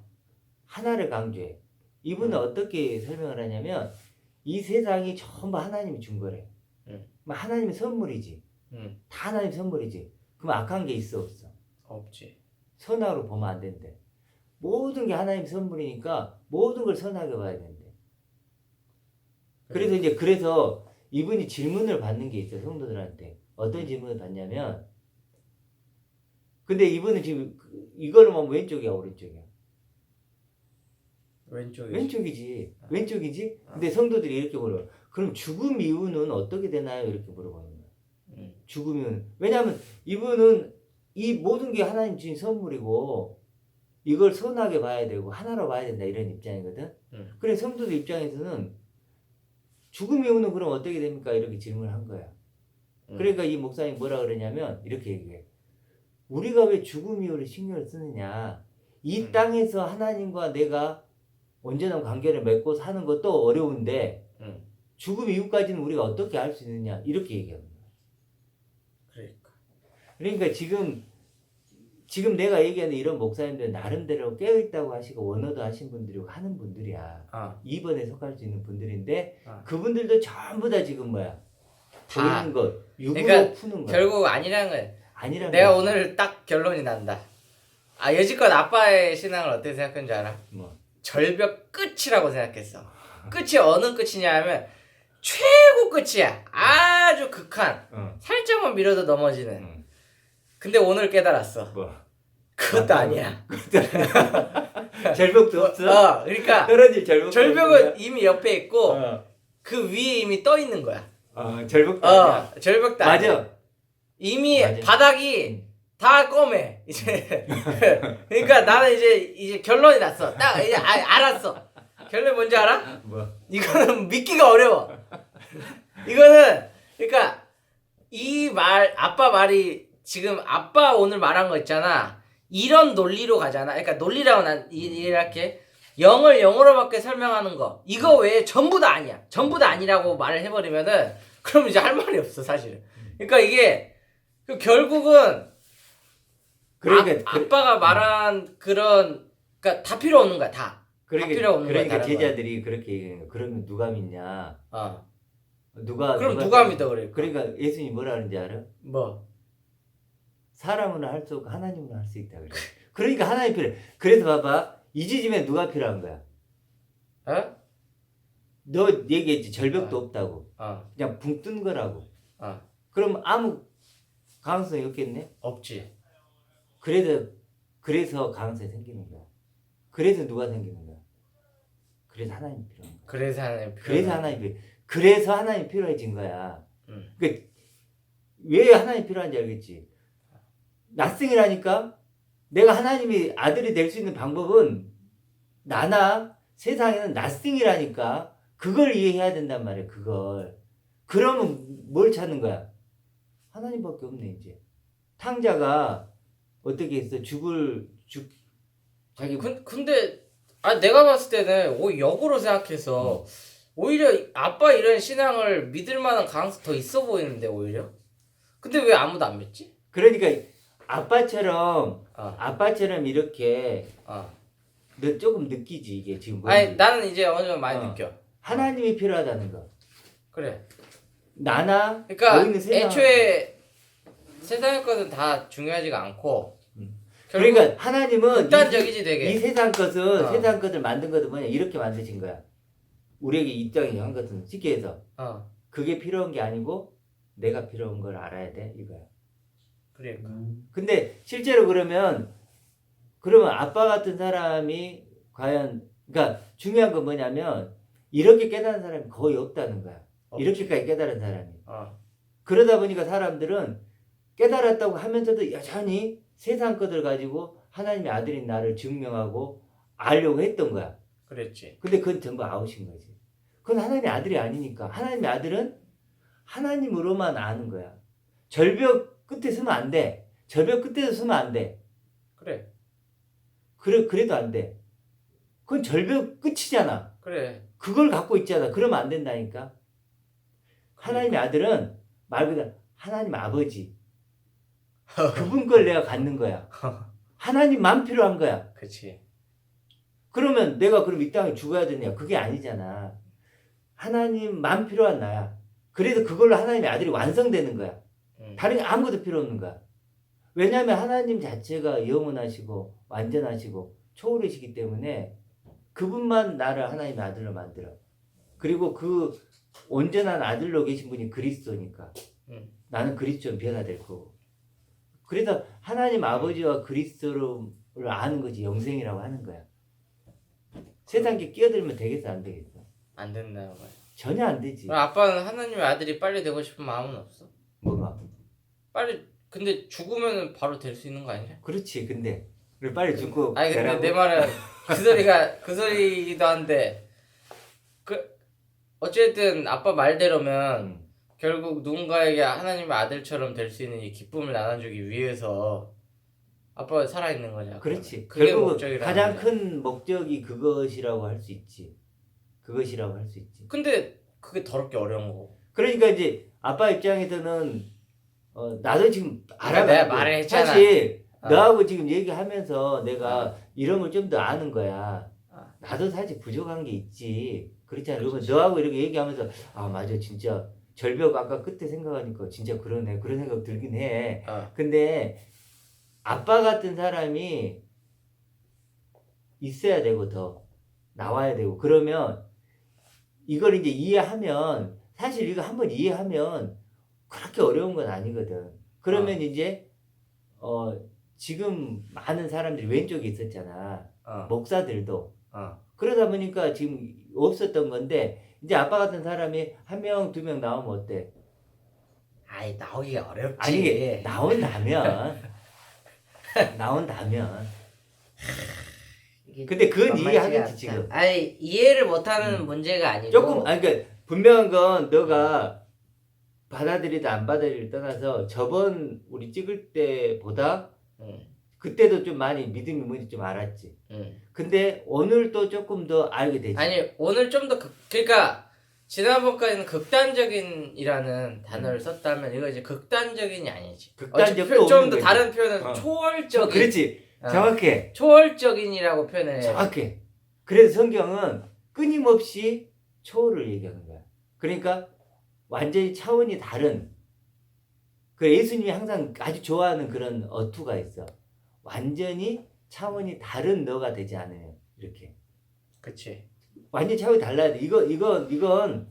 하나를 강조해. 이분은 어떻게 설명을 하냐면 이 세상이 전부 하나님이 준 거래. 막 하나님의 선물이지. 다 하나님 선물이지. 그럼 악한 게 있어 없어? 없지. 선악으로 보면 안 된대. 모든 게 하나님 선물이니까 모든 걸 선하게 봐야 된대. 그래서 이제 그래서 이분이 질문을 받는 게 있어 성도들한테. 어떤 질문을 받냐면 근데 이분은 지금 이걸로 보면 왼쪽이야 오른쪽이야? 왼쪽이지. 왼쪽이지. 근데 성도들이 이렇게 물어. 그럼 죽음 이후는 어떻게 되나요? 이렇게 물어보는 거야. 죽으면 왜냐하면 이분은 이 모든 게 하나님 주신 선물이고 이걸 선하게 봐야 되고 하나로 봐야 된다 이런 입장이거든. 그래 성도들 입장에서는 죽음 이후는 그럼 어떻게 됩니까? 이렇게 질문을 한 거야. 그러니까 이 목사님 뭐라 그러냐면 이렇게 얘기해. 우리가 왜 죽음 이후를 신경을 쓰느냐. 이 땅에서 하나님과 내가 온전한 관계를 맺고 사는 것도 어려운데 죽음 이후까지는 우리가 어떻게 할 수 있느냐 이렇게 얘기하는 거야. 그러니까 지금 내가 얘기하는 이런 목사님들 나름대로 깨어있다고 하시고 원어도 하신 분들이고 하는 분들이야. 2번에 속할 수 있는 분들인데 그분들도 전부 다 지금 뭐야? 다. 보이는 것, 육으로 그러니까 푸는 거야. 결국 아니라는 거야. 아니라는 내가 거야. 오늘 딱 결론이 난다. 여지껏 아빠의 신앙을 어떻게 생각했는지 알아? 뭐. 절벽 끝이라고 생각했어. 끝이 어느 끝이냐 하면 최고 끝이야. 아주 극한. 살짝만 밀어도 넘어지는. 근데 오늘 깨달았어. 뭐. 그것도 아니야. 절벽도 없어? 그러니까 떨어질 절벽도 절벽은 이미 옆에 있고 어. 그 위에 이미 떠 있는 거야. 절벽도 아니야. 절벽도 맞아. 아니야. 이미 맞아. 바닥이 다 검해. 이제 그러니까 나는 이제 결론이 났어. 딱 이제 알았어. 결론 뭔지 알아? 뭐. 이거는 믿기가 어려워. 이거는 그러니까 이 말 아빠 말이 지금 아빠 오늘 말한 거 있잖아. 이런 논리로 가잖아. 그러니까 논리라고 난 이렇게 영을 영어로밖에 설명하는 거 이거 외에 전부 다 아니야. 전부 다 아니라고 말을 해버리면은 그럼 이제 할 말이 없어 사실은. 그러니까 이게 결국은 그러니까 아빠가 말한 그런 그러니까 다 필요 없는 거야 다. 그러니까, 필요 없는 그러니까 거야, 제자들이 그렇게 얘기해요. 그러면 누가 믿냐? 그럼 누가 믿어 그래? 그러니까 예수님이 뭐라 그러는지 알아? 뭐? 사람은 할 수 없고 하나님은 할 수 있다 그래. 그러니까 하나님 필요해. 그래서 봐봐 이 지점에 누가 필요한 거야? 너 얘기했지 절벽도 없다고. 그냥 붕 뜬 거라고. 그럼 아무 가능성이 없겠네? 없지. 그래서 가능성이 생기는 거야. 그래서 누가 생기는 거야? 그래서 하나님이 필요한 거야. 그래서 하나님 그래서 하나님이 필요해진 거야. 그러니까 왜 하나님이 필요한지 알겠지? 낯승이라니까? 내가 하나님이 아들이 될 수 있는 방법은 나나 세상에는 낯승이라니까. 그걸 이해해야 된단 말이야. 그걸. 그러면 뭘 찾는 거야? 하나님밖에 없네 이제. 탕자가 어떻게 했어? 자기 근데 내가 봤을 때는 역으로 생각해서 오히려 아빠 이런 신앙을 믿을 만한 가능성이 더 있어 보이는데 오히려. 근데 왜 아무도 안 믿지? 그러니까 아빠처럼 이렇게 너 조금 느끼지 이게 지금. 아니 나는 이제 어느 정도 많이 느껴. 하나님이 필요하다는 거. 그래. 나나 그러니까 여기 있는 세상. 애초에 세상의 것은 다 중요하지가 않고. 그러니까 하나님은 극단적이지 되게. 이 세상 것은 세상 것을 만든 것은 뭐냐 이렇게 만드신 거야. 우리에게 이 땅에 한 것은 쉽게 해서 그게 필요한 게 아니고 내가 필요한 걸 알아야 돼 이거야. 그러니까. 근데 실제로 그러면 아빠 같은 사람이 과연 그러니까 중요한 건 뭐냐면 이렇게 깨달은 사람이 거의 없다는 거야. 이렇게까지 깨달은 사람이. 그러다 보니까 사람들은 깨달았다고 하면서도 여전히 세상 것을 가지고 하나님의 아들인 나를 증명하고 알려고 했던 거야. 그랬지. 근데 그건 전부 아웃인 거지. 그건 하나님의 아들이 아니니까. 하나님의 아들은 하나님으로만 아는 거야. 절벽 끝에 서면 안 돼. 절벽 끝에서 서면 안 돼. 그래. 그래도 안 돼. 그건 절벽 끝이잖아. 그래. 그걸 갖고 있잖아. 그러면 안 된다니까. 하나님의 아들은 말 그대로 하나님 아버지. 그분 걸 내가 갖는 거야. 하나님만 필요한 거야. 그치. 그러면 내가 그럼 이 땅에 죽어야 되냐? 그게 아니잖아. 하나님만 필요한 나야. 그래서 그걸로 하나님의 아들이 완성되는 거야. 다른 게 아무것도 필요 없는 거야. 왜냐하면 하나님 자체가 영원하시고 완전하시고 초월이시기 때문에 그분만 나를 하나님의 아들로 만들어. 그리고 그 온전한 아들로 계신 분이 그리스도니까 나는 그리스도는 변화될 거고. 그래서 하나님 아버지와 그리스도를 아는 것이 영생이라고 하는 거야. 세상에 끼어들면 되겠어 안 되겠어? 안 된다는 거야. 전혀 안 되지. 그럼 아빠는 하나님의 아들이 빨리 되고 싶은 마음은 없어? 뭐가? 빨리 근데 죽으면 바로 될 수 있는 거 아니야? 그렇지. 근데 우리 빨리 죽고 아니 근데 되라고? 내 말은 그 소리이기도 한데 그 어쨌든 아빠 말대로면 결국 누군가에게 하나님의 아들처럼 될 수 있는 이 기쁨을 나눠주기 위해서 아빠가 살아있는 거냐. 그렇지. 그게 결국 목적이라는 가장 거잖아. 큰 목적이 그것이라고 할 수 있지. 그것이라고 할 수 있지. 근데 그게 더럽게 어려운 거고. 그러니까 이제 아빠 입장에서는 나도 지금 내가 알아가고 말을 했잖아. 사실 너하고 지금 얘기하면서 내가 이런 걸 좀 더 아는 거야. 나도 사실 부족한 게 있지. 그렇잖아. 그리고 너하고 이렇게 얘기하면서 아 맞아 진짜 절벽 아까 끝에 생각하니까 진짜 그러네. 그런 생각 들긴 해. 근데 아빠 같은 사람이 있어야 되고 더 나와야 되고 그러면 이걸 이제 이해하면 사실 이거 한번 이해하면 그렇게 어려운 건 아니거든. 그러면 이제 지금 많은 사람들이 왼쪽에 있었잖아. 목사들도. 그러다 보니까 지금 없었던 건데 이제 아빠 같은 사람이 한 명, 두 명 나오면 어때? 아이 나오기가 어렵지. 아니 이게 나온다면 근데 그건 이해하겠지 지금. 아니 이해를 못하는 문제가 아니고 조금 아니 그러니까 분명한 건 너가 받아들이다 안 받아들이를 떠나서 저번 우리 찍을 때보다 그때도 좀 많이 믿음이 뭔지 좀 알았지. 근데 오늘 또 조금 더 알게 되지. 아니 오늘 좀 더 그러니까 지난번까지는 극단적인이라는 단어를 썼다면 이거 이제 극단적인이 아니지. 극단적도 좀 더 다른 표현은 어. 초월적인. 그렇지. 정확해. 초월적인이라고 표현해. 정확해. 그래서 성경은 끊임없이 초월을 얘기하는 거야. 그러니까 완전히 차원이 다른. 그 예수님이 항상 아주 좋아하는 그런 어투가 있어. 완전히 차원이 다른 너가 되지 않으면 이렇게. 그치. 완전히 차원이 달라야 돼. 이건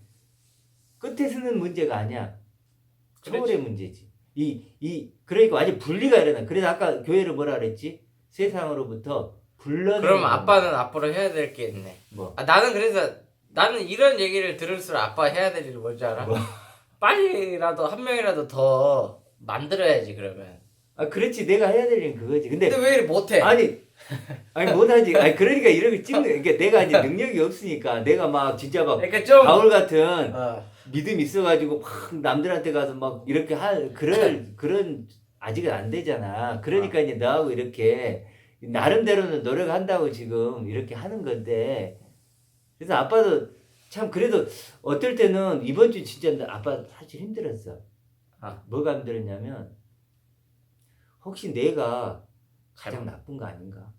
끝에 서는 문제가 아니야. 초월의 문제지. 그러니까 완전 분리가 일어나. 그래서 아까 교회를 뭐라 그랬지? 세상으로부터 불러내는. 그럼 아빠는 앞으로 해야 될 게 있네. 뭐? 나는 그래서 나는 이런 얘기를 들을수록 아빠가 해야 될 일이 뭔지 알아? 뭐? 빨리라도 한 명이라도 더 만들어야지 그러면. 그렇지. 내가 해야 될 일은 그거지. 근데 왜 이렇게 못해? 아니 못하지. 아니 그러니까 이렇게 찍는. 그러니까 내가 이제 능력이 없으니까 내가 막 진짜 막 그러니까 좀 바울 같은 믿음 있어가지고 막 남들한테 가서 막 이렇게 할 그런 아직은 안 되잖아. 그러니까 이제 너하고 이렇게 나름대로는 노력한다고 지금 이렇게 하는 건데. 그래서 아빠도 참 그래도 어떨 때는 이번 주 진짜 아빠 사실 힘들었어. 뭐가 힘들었냐면 혹시 내가 가장 나쁜 거 아닌가?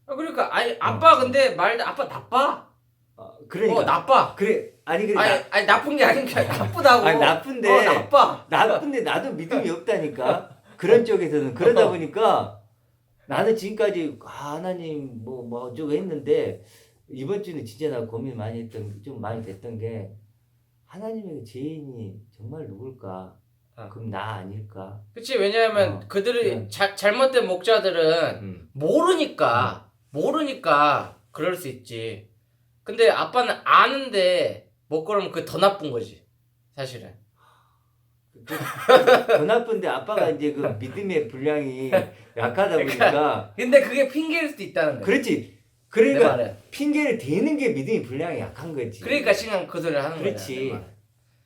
그러니까 아니 아빠 근데 아빠 나빠. 그러니까 나빠. 그래 아니 아니 나쁜 게 아니니까 나쁘다고. 아니 나쁜데 나빠. 나쁜데 나도 믿음이 없다니까. 그런 쪽에서는 그러다 보니까 나는 지금까지 하나님 뭐 어쩌고 했는데 이번 주는 진짜 나 고민 많이 좀 많이 됐던 게 하나님의 죄인이 정말 누굴까? 그럼 나 아닐까? 그치. 왜냐하면 그들이 잘못된 목자들은 모르니까 그럴 수 있지. 근데 아빠는 아는데 못 그러면 그게 더 나쁜 거지 사실은. 더 나쁜데 아빠가 이제 그 믿음의 분량이 약하다 보니까 근데 그게 핑계일 수도 있다는 거야. 그렇지. 내 그러니까 말은. 핑계를 대는 게 믿음의 분량이 약한 거지. 그러니까 신앙 그 소리를 하는 거야. 그렇지.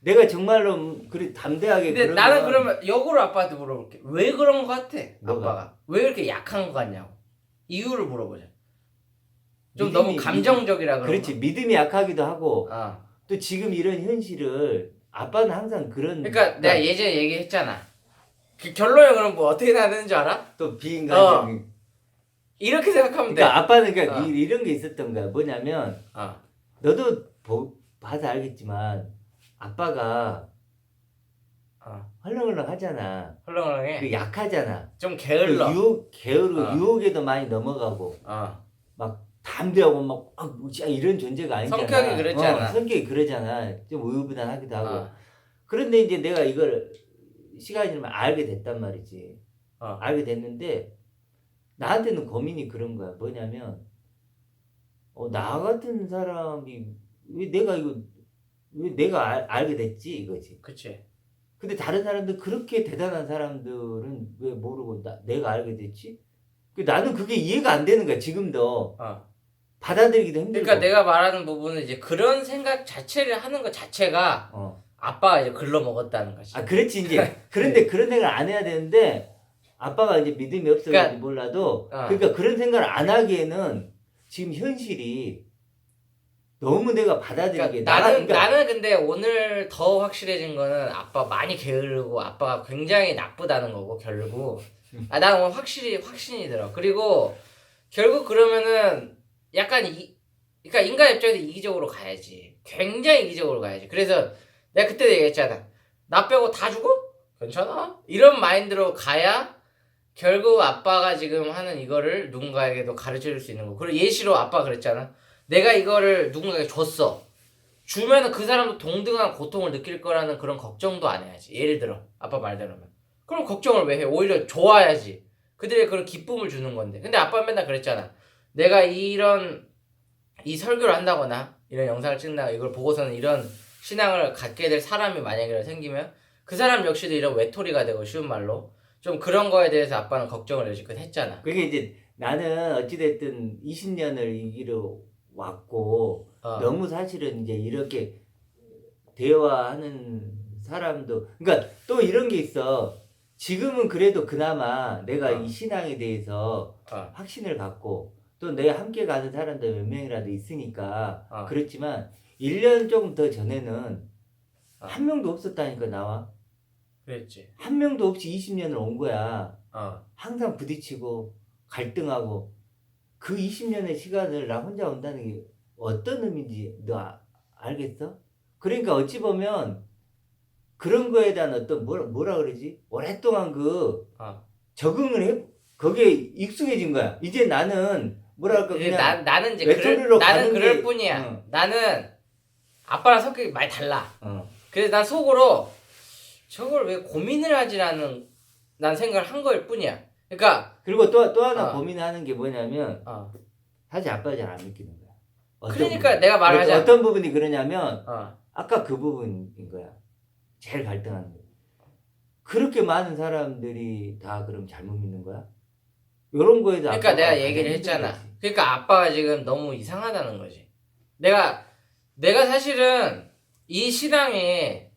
내가 정말로 그래 담대하게 근데 그러면 나는 그러면 역으로 아빠한테 물어볼게. 왜 그런 거 같아? 뭐가? 아빠가 왜 이렇게 약한 거 같냐고. 이유를 물어보자. 좀 믿음이- 너무 감정적이라 그런 그렇지. 믿음이 약하기도 하고 거. 또 지금 이런 현실을 아빠는 항상 그런 그러니까 내가 예전에 얘기했잖아. 그 결론이 그럼 뭐 어떻게 나야 되는 줄 알아? 또 비인간적인 이렇게 생각하면 돼. 그러니까 아빠는 그러니까 어. 이런 게 있었던 거야. 뭐냐면 너도 봐서 알겠지만 아빠가 헐렁헐렁 하잖아. 헐렁헐렁해. 그 약하잖아. 좀 그 게을러. 유혹에도 많이 넘어가고 막 담대하고 막 진짜 이런 존재가 아니잖아. 성격이 그렇잖아. 성격이 그러잖아. 좀 우유부단하기도 하고. 그런데 이제 내가 이걸 시간이 지나면 알게 됐단 말이지. 알게 됐는데 나한테는 고민이 그런 거야. 뭐냐면 나 같은 사람이 왜 내가 알게 됐지 이거지. 그치. 근데 다른 사람들 그렇게 대단한 사람들은 왜 모르고 내가 알게 됐지? 나는 그게 이해가 안 되는 거야. 지금도 받아들이기도 힘들고. 그러니까 내가 말하는 부분은 이제 그런 생각 자체를 하는 것 자체가 아빠가 이제 글러 먹었다는 거지. 그렇지 이제. 그런데 그런 생각을 안 해야 되는데 아빠가 이제 믿음이 없어서 그러니까, 몰라도 그러니까 그런 생각을 안 하기에는 지금 현실이 너무 내가 받아들이게 그러니까 나는 근데 오늘 더 확실해진 거는 아빠 많이 게으르고 아빠가 굉장히 나쁘다는 거고 결국 나는 오늘 확신이 들어. 그리고 결국 그러면은 약간 그러니까 인간 입장에서 이기적으로 가야지. 굉장히 이기적으로 가야지. 그래서 내가 그때도 얘기했잖아. 나 빼고 다 죽어? 괜찮아? 이런 마인드로 가야 결국 아빠가 지금 하는 이거를 누군가에게도 가르쳐 줄 수 있는 거. 그리고 예시로 아빠가 그랬잖아. 내가 이거를 누군가에게 줬어. 주면은 그 사람도 동등한 고통을 느낄 거라는 그런 걱정도 안 해야지. 예를 들어 아빠 말대로면. 그럼 걱정을 왜 해? 오히려 좋아야지. 그들의 그런 기쁨을 주는 건데. 근데 아빠 맨날 그랬잖아. 내가 이 설교를 한다거나 이런 영상을 찍는다 이걸 보고서는 이런 신앙을 갖게 될 사람이 만약에 생기면 그 사람 역시도 이런 외톨이가 되고 쉬운 말로 좀 그런 거에 대해서 아빠는 걱정을 여지껏 했잖아. 그게 이제 나는 어찌됐든 20년을 이 길을 왔고 너무 사실은 이제 이렇게 대화하는 사람도 그러니까 또 이런 게 있어. 지금은 그래도 그나마 내가 이 신앙에 대해서 확신을 갖고 또 내 함께 가는 사람들 몇 명이라도 있으니까 그렇지만 1년 조금 더 전에는 한 명도 없었다니까 나와. 그랬지. 한 명도 없이 20년을 온 거야. 항상 부딪히고 갈등하고 그 20년의 시간을 나 혼자 온다는 게 어떤 의미인지 너 알겠어? 그러니까 어찌 보면 그런 거에 대한 어떤 뭐라 그러지? 오랫동안 적응을 해 거기에 익숙해진 거야. 이제 나는 뭐랄까 그냥 나는 이제 외톨이로 나는 그럴 게, 뿐이야. 나는 아빠랑 성격이 많이 달라. 그래서 난 속으로 저걸 왜 고민을 하지라는 난 생각을 한 거일 뿐이야. 그러니까 그리고 또 하나 고민하는 게 뭐냐면 사실 아빠가 잘 안 믿기는 거야. 그러니까 부분. 내가 말하자. 어떤 부분이 그러냐면 아까 그 부분인 거야. 제일 갈등하는 거. 그렇게 많은 사람들이 다 그럼 잘못 믿는 거야? 이런 거에도 그러니까 내가 얘기를 했잖아. 그러니까 아빠가 지금 너무 이상하다는 거지. 내가 사실은 이 신앙에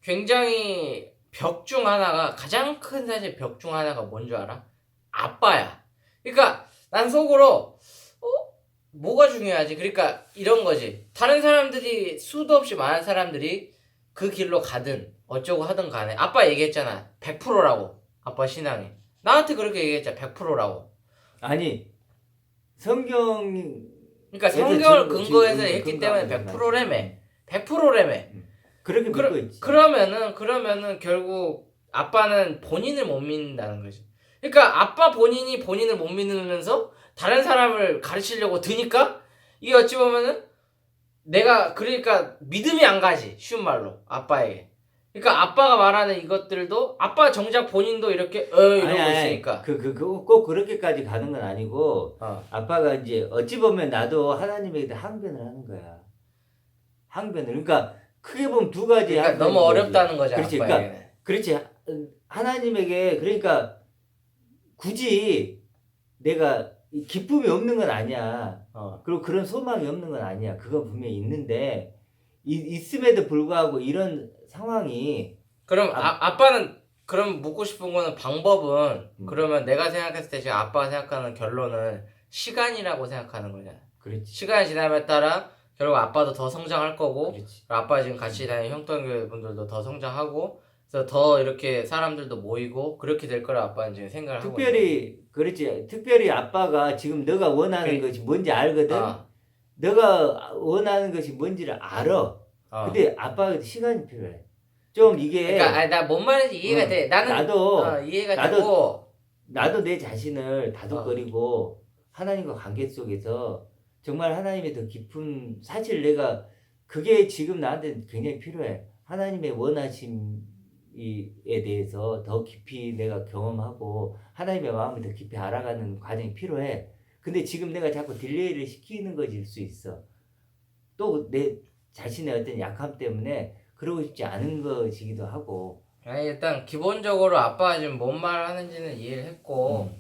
굉장히 벽 중 하나가 가장 큰 사실 벽 중 하나가 뭔 줄 알아? 아빠야. 그러니까 난 속으로 뭐가 중요하지? 그러니까 이런 거지. 다른 사람들이 수도 없이 많은 사람들이 그 길로 가든 어쩌고 하든 간에 아빠 얘기했잖아. 100%라고. 아빠 신앙이. 나한테 그렇게 얘기했잖아. 100%라고. 아니 성경 그러니까 성경을 근거해서 했기 때문에 100%래며. 100%래며. 그렇게 믿고 있지. 그러면은 결국 아빠는 본인을 못 믿는다는 거지. 그러니까 아빠 본인이 본인을 못 믿으면서 다른 사람을 가르치려고 드니까 이게 어찌 보면은 그러니까 믿음이 안 가지. 쉬운 말로 아빠에게. 그러니까 아빠가 말하는 이것들도 아빠 정작 본인도 이렇게 이러고 있으니까. 꼭 그렇게까지 가는 건 아니고 아빠가 이제 어찌 보면 나도 하나님에게 항변을 하는 거야. 항변을. 그러니까 크게 보면 두 가지. 그러니까 너무 어렵다는 거지. 그렇지. 아빠에게는. 그러니까 그렇지. 하나님에게 그러니까 굳이 내가 이 기쁨이 없는 건 아니야. 그리고 그런 소망이 없는 건 아니야. 그건 분명히 있는데 있음에도 불구하고 이런 상황이 그럼 아빠는 그럼 묻고 싶은 거는 방법은 그러면 내가 생각했을 때 지금 아빠가 생각하는 결론은 시간이라고 생각하는 거잖아. 그렇지. 시간이 지남에 따라 결국 아빠도 더 성장할 거고 그렇지. 아빠 지금 같이 다니는 형통교회 분들도 더 성장하고 그래서 더 이렇게 사람들도 모이고 그렇게 될 거라 아빠는 지금 생각을 하고 특별히 그렇지. 특별히 아빠가 지금 너가 원하는 것이 뭔지 알거든. 너가 원하는 것이 뭔지를 알아. 근데 아빠가 시간이 필요해. 좀 이게 그러니까 나 뭔 말인지 이해가 돼. 나는 이해가 되고 나도 내 자신을 다독거리고 하나님과 관계 속에서 정말 하나님의 더 깊은 사실 내가 그게 지금 나한테 굉장히 필요해. 하나님의 원하심에 대해서 더 깊이 내가 경험하고 하나님의 마음을 더 깊이 알아가는 과정이 필요해. 근데 지금 내가 자꾸 딜레이를 시키는 것일 수 있어. 또 내 자신의 어떤 약함 때문에 그러고 싶지 않은 것이기도 하고. 아니 일단 기본적으로 아빠가 지금 뭔 말을 하는지는 이해를 했고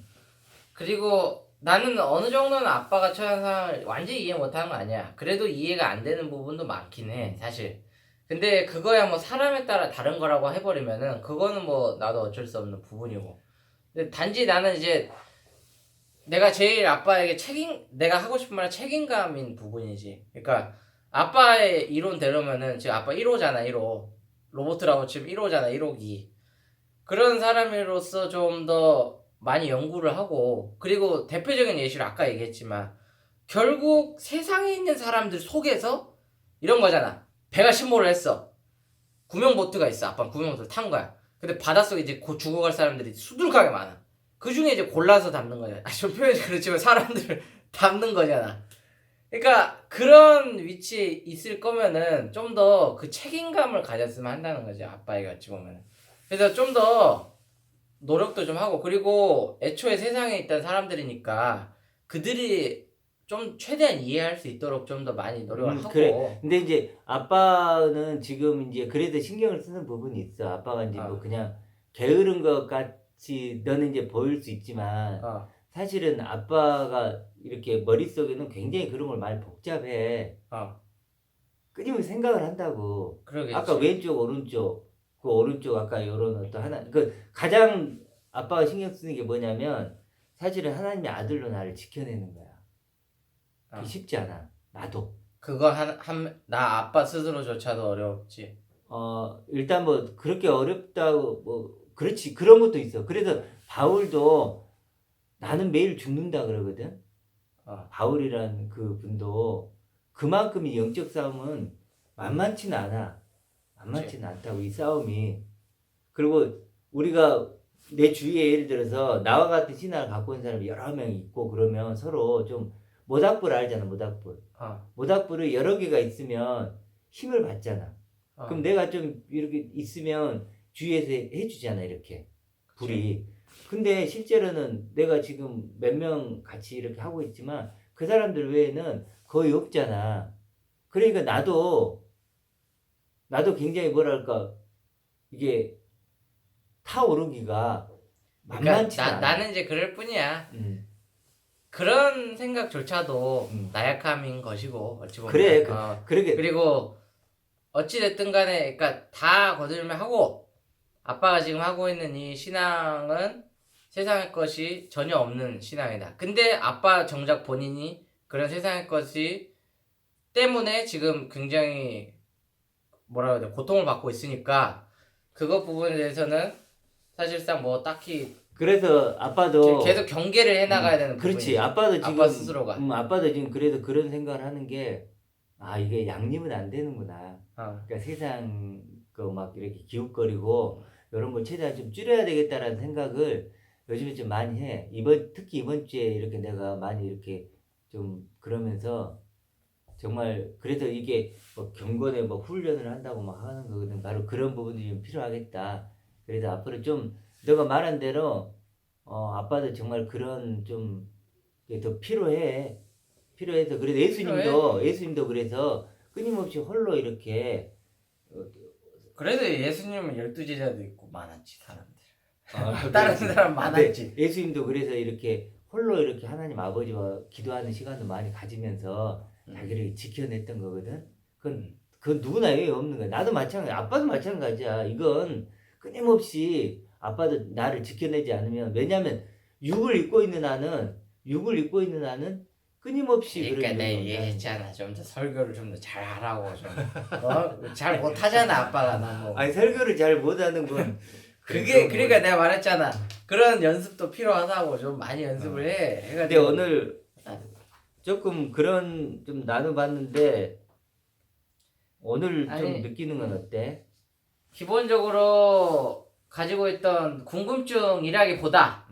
그리고 나는 어느 정도는 아빠가 처한 상황을 완전히 이해 못하는 건 아니야. 그래도 이해가 안 되는 부분도 많긴 해 사실. 근데 그거야 뭐 사람에 따라 다른 거라고 해버리면은 그거는 뭐 나도 어쩔 수 없는 부분이고. 근데 단지 나는 이제 내가 제일 아빠에게 내가 하고 싶은 말은 책임감인 부분이지. 그러니까 아빠의 이론대로면은 지금 아빠 1호잖아 1호. 로보트라고 치면 1호잖아 1호기. 그런 사람으로서 좀 더 많이 연구를 하고 그리고 대표적인 예시를 아까 얘기했지만 결국 세상에 있는 사람들 속에서 이런 거잖아. 배가 침몰을 했어. 구명보트가 있어. 아빠는 구명보트를 탄 거야. 근데 바닷속에 이제 곧 죽어갈 사람들이 수두룩하게 많아. 그 중에 이제 골라서 담는 거잖아. 좀 표현이 그렇지만 사람들을 담는 거잖아. 그러니까 그런 위치에 있을 거면은 좀 더 그 책임감을 가졌으면 한다는 거지. 아빠에게 어찌 보면은. 그래서 좀 더 노력도 좀 하고 그리고 애초에 세상에 있던 사람들이니까 그들이 좀 최대한 이해할 수 있도록 좀 더 많이 노력을 하고. 그래. 근데 이제 아빠는 지금 이제 그래도 신경을 쓰는 부분이 있어. 아빠가 이제 뭐 그냥 게으른 것 같이 너는 이제 보일 수 있지만 사실은 아빠가 이렇게 머릿속에는 굉장히 그런 걸 많이 복잡해. 끊임없이 생각을 한다고. 그러겠지. 아까 왼쪽 오른쪽 그 오른쪽 아까 요런 어떤 하나 그 가장 아빠가 신경 쓰는 게 뭐냐면 사실은 하나님의 아들로 나를 지켜내는 거야. 그게 쉽지 않아. 나도. 그거 나 아빠 스스로조차도 어렵지. 일단 뭐 그렇게 어렵다고 뭐 그렇지 그런 것도 있어. 그래서 바울도 나는 매일 죽는다 그러거든. 바울이라는 그 분도 그만큼 이 영적 싸움은 만만치는 않아. 만만치는 않다고 이 싸움이. 그리고 우리가 내 주위에 예를 들어서 나와 같은 신앙을 갖고 있는 사람이 여러 명 있고 그러면 서로 좀 모닥불 알잖아. 모닥불. 모닥불이 여러 개가 있으면 힘을 받잖아. 그럼 내가 좀 이렇게 있으면 주위에서 해주잖아. 이렇게 불이. 근데 실제로는 내가 지금 몇 명 같이 이렇게 하고 있지만 그 사람들 외에는 거의 없잖아. 그러니까 나도 굉장히 뭐랄까 이게 타오르기가 만만치 않아. 나는 이제 그럴 뿐이야. 그런 생각조차도 나약함인 것이고 어찌 보면. 그래. 그러게. 그리고 어찌 됐든 간에 그러니까 다 거들면 하고 아빠가 지금 하고 있는 이 신앙은 세상의 것이 전혀 없는 신앙이다. 근데 아빠 정작 본인이 그런 세상의 것이 때문에 지금 굉장히 뭐라 해야 돼 고통을 받고 있으니까 그것 부분에 대해서는 사실상 뭐 딱히 그래서 아빠도 계속 경계를 해나가야 되는 그렇지. 부분이지. 아빠도 지금 아빠 스스로가. 아빠도 지금 그래도 그런 생각을 하는 게 이게 양립은 안 되는구나. 그러니까 세상 거 막 이렇게 기웃거리고 이런 걸 최대한 좀 줄여야 되겠다라는 생각을 요즘에 좀 많이 해. 특히 이번 주에 이렇게 내가 많이 이렇게 좀 그러면서 정말 그래서 이게 뭐 경건에 뭐 훈련을 한다고 막 하는 거거든. 바로 그런 부분이 좀 필요하겠다. 그래서 앞으로 좀 너가 말한 대로 아빠도 정말 그런 좀 더 필요해. 필요해서 그래서 예수님도 그래서 끊임없이 홀로 이렇게 그래도 예수님은 12제자도 있고 많았지 사람들. 아, 다른 그렇지. 사람 많았지. 근데 예수님도 그래서 이렇게 홀로 이렇게 하나님 아버지와 기도하는 시간도 많이 가지면서 자기를 지켜냈던 거거든. 그건 누구나 왜 없는 거야. 나도 마찬가지, 아빠도 마찬가지야. 이건 끊임없이 아빠도 나를 지켜내지 않으면, 왜냐면 육을 입고 있는 나는 끊임없이 그러니까 그런 내가 일을 얘기했잖아. 좀 더 설교를 좀 더 잘하라고 좀. 잘 못하잖아 아빠가 너무. 아니 설교를 잘 못하는 건 그게 그러니까 내가 말했잖아. 그런 연습도 필요하다고 좀 많이 연습을 해. 근데 해가지고 오늘 조금 그런 좀 나눠봤는데 오늘 좀 아니, 느끼는 건 어때? 기본적으로 가지고 있던 궁금증이라기보다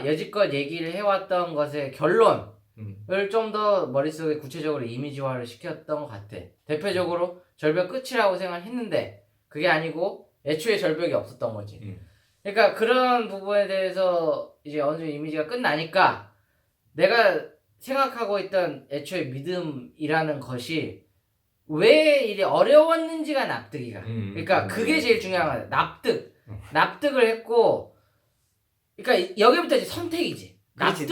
여지껏 얘기를 해왔던 것의 결론을 좀 더 머릿속에 구체적으로 이미지화를 시켰던 것 같아. 대표적으로 절벽 끝이라고 생각했는데 그게 아니고 애초에 절벽이 없었던 거지. 그러니까 그런 부분에 대해서 이제 어느 정도 이미지가 끝나니까 내가 생각하고 있던 애초에 믿음이라는 것이 왜 이리 어려웠는지가 납득이 가. 그러니까 그게 제일 중요한 거야. 납득을 했고, 그러니까 여기부터 이제 선택이지. 그렇지.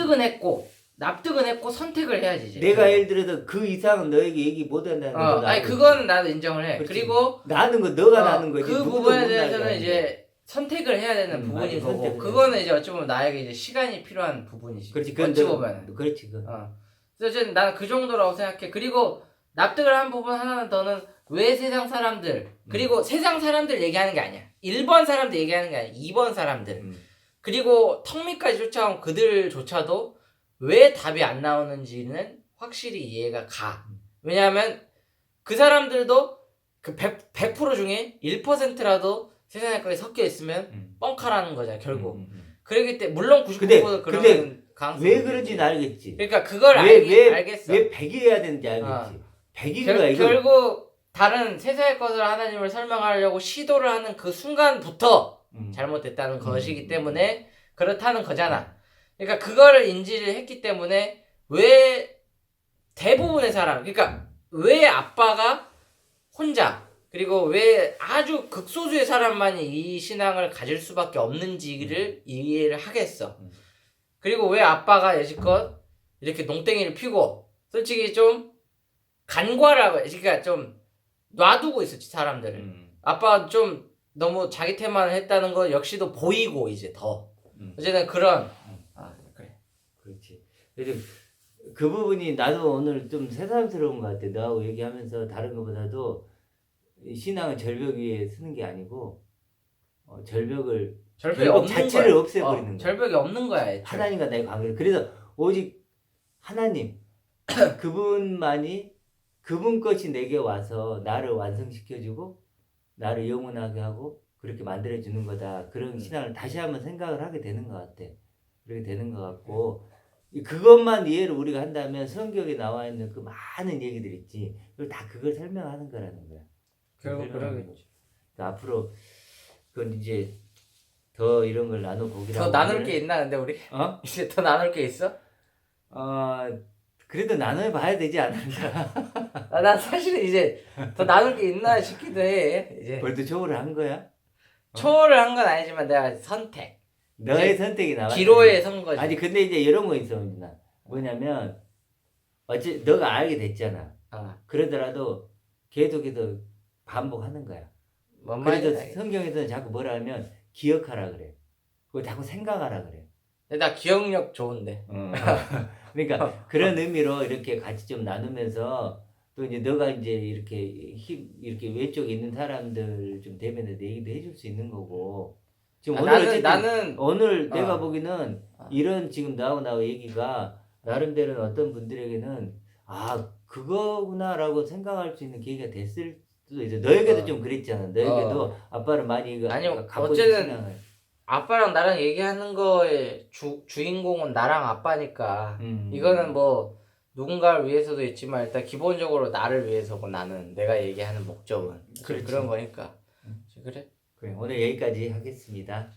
납득은 했고 선택을 해야지 이제. 내가 예를 들어서 그 이상은 너에게 얘기 못한다는 거. 아니 그거는 나도 인정을 해. 그렇지. 그리고 나는 거 너가 나는 거지. 그 누구도 부분에 못 대해서는 나는 이제 선택을 해야 되는 부분인 맞아, 거고, 선택을 그거는 이제 어찌 보면 나에게 이제 시간이 필요한 부분이지. 그렇지. 어찌 보면. 그렇지. 그래서 어쨌든 나는 그 정도라고 생각해. 그리고 납득을 한 부분 하나는 더는 왜 세상 사람들, 그리고 세상 사람들 얘기하는 게 아니야. 1번 사람들 얘기하는 게 아니야. 2번 사람들. 그리고 턱 밑까지 쫓아온 그들조차도 왜 답이 안 나오는지는 확실히 이해가 가. 왜냐하면 그 사람들도 그 100% 중에 1%라도 세상에 거기 섞여 있으면 뻥카라는 거잖아, 결국. 그렇기 때문에 물론 99% 그런 가능성이 왜 그런지는 알겠지. 그러니까 그걸 알겠어. 왜 100이어야 되는지 알겠지. 100인가 이거. 결국 다른 세상의 것을 하나님을 설명하려고 시도를 하는 그 순간부터 잘못됐다는 것이기 때문에 그렇다는 거잖아. 그러니까 그거를 인지를 했기 때문에 왜 대부분의 사람, 그러니까 왜 아빠가 혼자, 그리고 왜 아주 극소수의 사람만이 이 신앙을 가질 수밖에 없는지를 이해를 하겠어. 그리고 왜 아빠가 여지껏 이렇게 농땡이를 피고 솔직히 좀 간과라고, 그러니까 좀 놔두고 있었지 사람들을. 아빠가 좀 너무 자기 태만을 했다는 거 역시도 보이고 이제 더 어쨌든 그런 그래. 그렇지. 그래서 그 부분이 나도 오늘 좀 새삼스러운 것 같아. 너하고 얘기하면서 다른 것보다도 신앙은 절벽 위에 서는 게 아니고 절벽이 없는 자체를 거야. 없애버리는 거야. 절벽이 없는 거야. 애초에. 하나님과 나의 관계. 그래서 오직 하나님 그분만이 그분 것이 내게 와서 나를 완성시켜주고 나를 영원하게 하고 그렇게 만들어주는 거다. 그런 신앙을 다시 한번 생각을 하게 되는 것 같아. 그렇게 되는 것 같고 그것만 이해를 우리가 한다면 성경에 나와 있는 그 많은 얘기들 있지. 그걸 설명하는 거라는 거야. 결국 그러겠지. 앞으로 그건 이제 더 이런 걸 나눠보기로 더 나눌 게 있나 근데 우리? 이제 더 나눌 게 있어? 그래도 나눠봐야 되지 않을까? 난 사실은 이제 더 나눌 게 있나 싶기도 해. 이제 벌써 초월을 한 거야? 초월을 한 건 아니지만 내가 선택. 너의 선택이 나왔다. 기로에 선 거지. 아니 근데 이제 이런 거 있어, 민준아. 뭐냐면 어찌 너가 알게 됐잖아. 그러더라도 계속해서 반복하는 거야. 그래서 성경에서는 자꾸 뭐라 하면 기억하라 그래. 그거 자꾸 생각하라 그래. 근데 나 기억력 좋은데. 그러니까 그런 의미로 이렇게 같이 좀 나누면서 또 이제 너가 이제 이렇게 외쪽에 있는 사람들 좀 대면해서 얘기도 해줄 수 있는 거고. 지금 오늘 내가 보기는 이런 지금 나하고 얘기가 나름대로 어떤 분들에게는 그거구나라고 생각할 수 있는 계기가 됐을 수도 있어. 너에게도 좀 그랬잖아. 너에게도 아빠를 많이 갖고 어쨌든 신앙을. 아빠랑 나랑 얘기하는 거의 주인공은 나랑 아빠니까 이거는 뭐 누군가를 위해서도 있지만 일단 기본적으로 나를 위해서고 나는 내가 얘기하는 목적은 그런 거니까. 그래? 오늘 여기까지 하겠습니다.